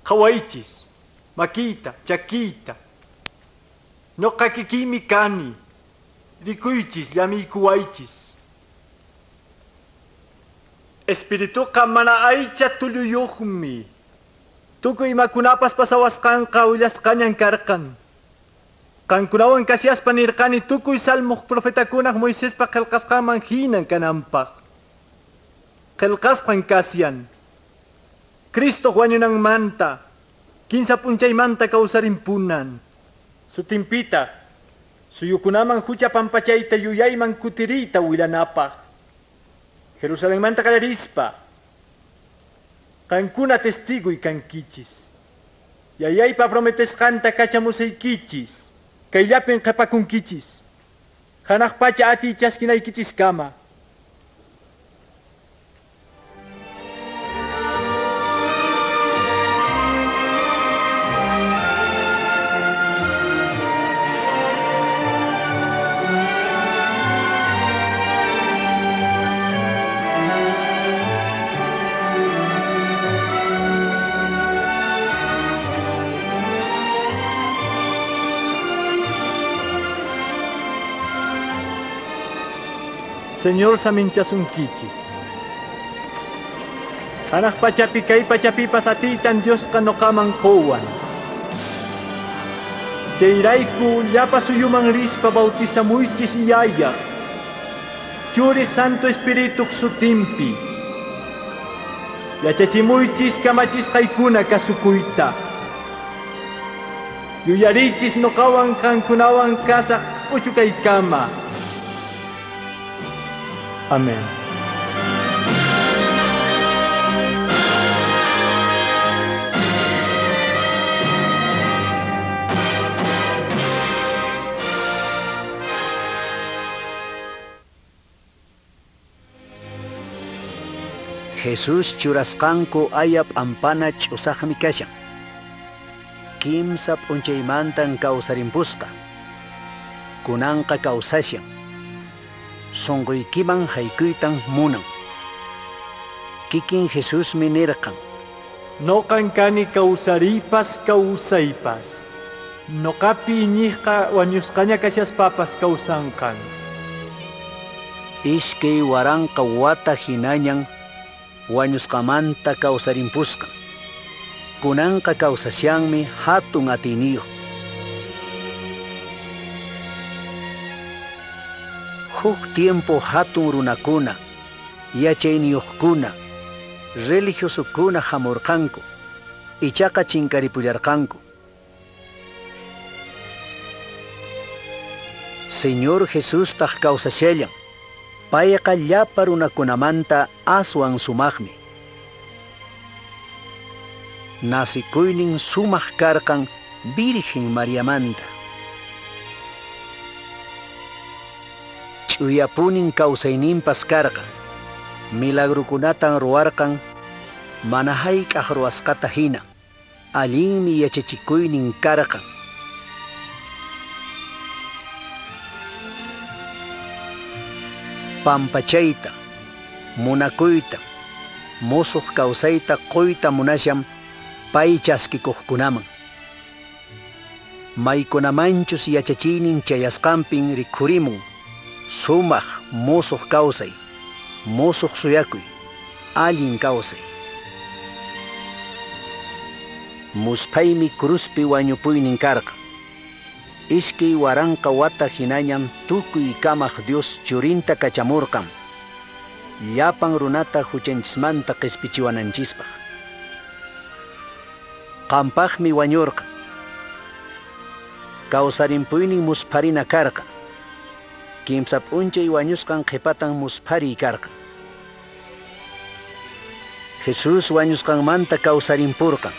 Qhawaychis, makita, chakita. Noqa kikimi kani. Rikuychis, llamiykuwaychis. Espirituqa mana aycha tulluyuqmi. Tukuy imakunapas pasawasqanqa willasqañan karqan. Qankunawan kasyaspa nirqani tukuy salmuq profetakunaq Moisespa qillqasqanman hinan kananpaq. Qillqasqan kasyan. Cristo wañunanmanta, kinsa p'unchaymanta kawsarimpunan. Sutinpita, suyukunaman hucha pampachayta yuyayman kutiriyta wilanapaq. Jerusalenmanta qalarispa, qankuna testiguy kankichis. Yayaypa prometesqanta kachamusaykichis. Kayllapin qhipakunkichis. Hanaq pacha atiy chaskinaykichis kama. Señor saminchasunkichis. Anak pachapi kay pachapipas atitan Dios kanokaman kowan. Chayrayku llapa suyuman rispa bautizamuychis yaya. Churik Santo Espíritu sutimpi. Yachachimuychis kamachis kaykuna kasukuyta. Yuyarichis nokawan kankunawan kasaq puchukaykama. Amén. Jesús churasqanku ayap ampana ch'usaqmi kashan. Kimsa p'unchaymantan kawsarimpusqa. Kunanqa kawsashan. Sunquykiman haykuytan munan. Kikin Jesusmi nirqan. Noqan kani kawsaripas kawsaypas. Noqapi iñiqa wañusqaña kashaspapas kawsanqan. Iskay waranqa wata hinañan wañusqamanta kawsarimpusqan. Kunanqa kawsashanmi hatun atiniyo. Huk tiempo hatun runakuna, yachayniyuqkuna, religiosukuna hamurqanku, ichaqa chinkaripullarqanku. Señor Jesus taq kawsashallan, payqa llapa runakunamanta aswan sumaqmi. Nasikuynin sumaq karqan Virgen Mariamanta. Ch'uyapunin kawsayninpas karqa, milagrukunatan ruwarqan, mana hayk'aq ruwasqata hina, allinmi yachachikuynin karqan. Pampachayta, munakuyta, musuq kawsayta qoyta munasham pay chaskikuqkunaman. Maykunamanchus yachachiynin chayasqanpin rikhurimun, sumaq musuq kawsay, musuq suyakuy, allin kawsay. Muspaymi cruzpi wañupuynin karqa. Iskay waranqa wata hinañam tukuy kamaq Dios churinta kachamurqan. Llapan runata huchanchismanta qhispichiwananchispaq. Qampaqmi wañurqa. Kawsarimpuynin musparina karqa. Kimsa p'unchay wañusqan qhipatan muspari karqa. Jesus wañusqanmanta kawsarimpurqan.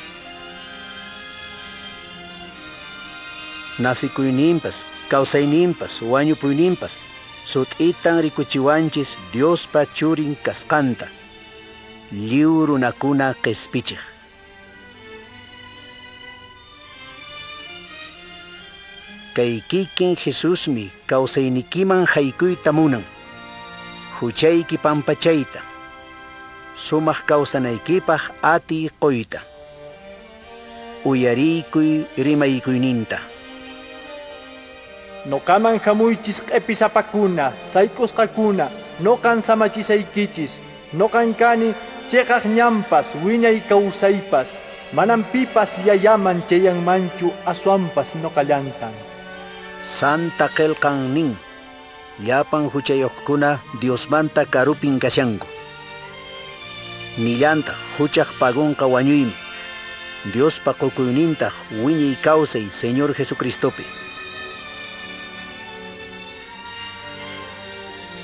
Nasikuyninpas, kawsayninpas, wañupuyninpas, sut'itan rikuchiwanchis Diospa churin kasqanta, lliw runakuna qhispichiq. Kay kikin Jesusmi kawsaynikiman haykuyta munan, huchayki pampachayta, sumaq kawsanaykipaq ati qoyta, uyariykuy rimaykuyninta. Noqaman hamuychis q'ipisapakuna, saykusqakuna, noqan samachisaykichis, noqan kani chayqaq ñampas, wiñay kawsaypas, manan pipas yayaman chayanmanchu aswanpas noqallantan. Santa qillqan nin, llapan huchayuqkuna Diosmanta karupin kashanku. Nillantaq huchaq pagunqa wañuymi, Diospa qukuynintaq wiñay kawsay Señor Jesucristopi.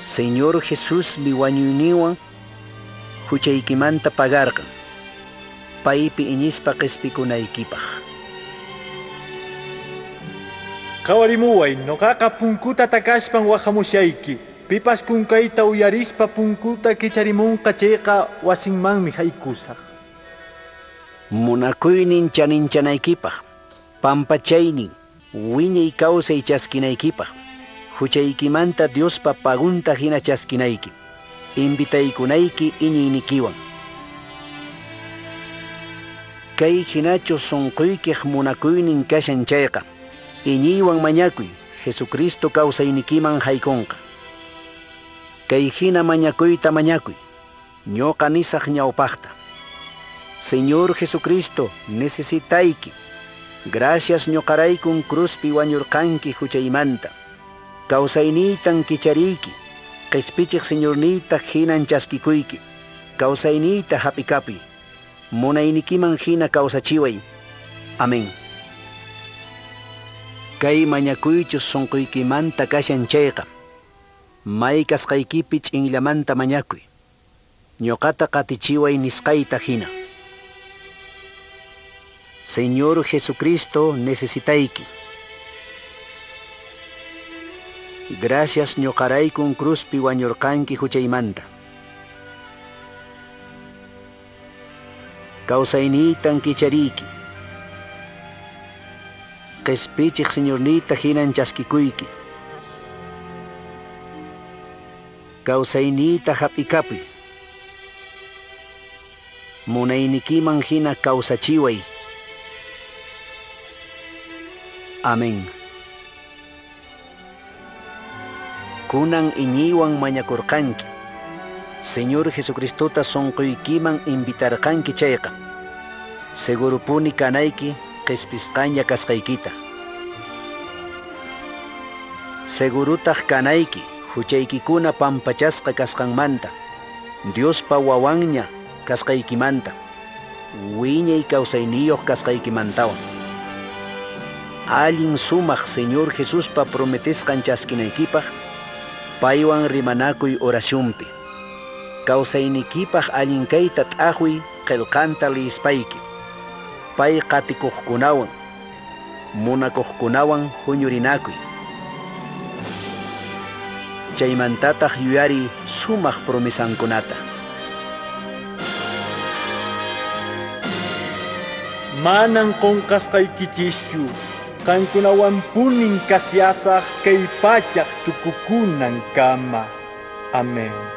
Señor Jesus mi wañuyniwan huchaykimanta pagarqan, paypi iñispa qhispikunaykipaq. Qawarimuway, noqaqa punkuta takashpan wahamushayki, pipas kunkayta uyarispa punkuta kicharimunqa chayqa wasinmanmi haykusaq. Munakuynin chaninchanaykipak, pampachaynin, wiñay kawsay chaskinaykipaq, huchaykimanta Diospa pagunta hina chaskinayki, invitaykunayki iñiynikiwan. Kay hinachu sunquykiq munakuynin kashan chayqa, iñiywan mañakuy Jesucristo kawsaynikiman haykunqa. Kay hina mañakuyta mañakuy, ñoqa nisaq ñawpaqta. Señor Jesucristo, necesitayki. Gracias ñoqaraykun cruzpi wañurqanki huchaymanta. Kawsayniytan kichariyki. Qhispichiq Señorniyta hinan chaskikuyki. Kawsayniyta hap'ikapuy. Munaynikiman hina kawsachiway. Amén. Kay mañakuychus sunquykimanta kashan chayqa. May kasqaykipi ch'inllamanta mañakuy. Ñoqata qatichiway nisqayta hina. Señor Jesucristo, necesitayki. Gracias ñoqaraykun cruzpi wañurqanki huchaymanta. Kawsayniytan kichariyki. Qhispichiq Señorniyta hinan chaskikuyki. Kawsayniyta hap'ikapuy. Munaynikiman hina kawsachiway. Amén. Kunan iñiwan mañakurqanki. Señor Jesucristota sunquykiman invitarqanki chayqa. Segurupuni kanayki qhispisqaña kasqaykita. Segurutaq kanayki huchaykikuna pampachasqa kasqanmanta. Diospa wawanña kasqaykimanta. Wiñay kawsayniyuq kasqaykimantawan. Allin sumaq Señor Jesuspa prometesqan chaskinaykipaq paywan rimanakuy oracionpi. Kawsaynikipaq allinkayta t'ajuy qillqanta lispayki. Pay qatikuqkunawan, munakuqkunawan huñurinakuy. Chaymantataq yuyari sumaq promisankunata. Manan qunqasqaykichischu, qankunawan punin kasyasaq kay pachaq tukukunan kama. Amén.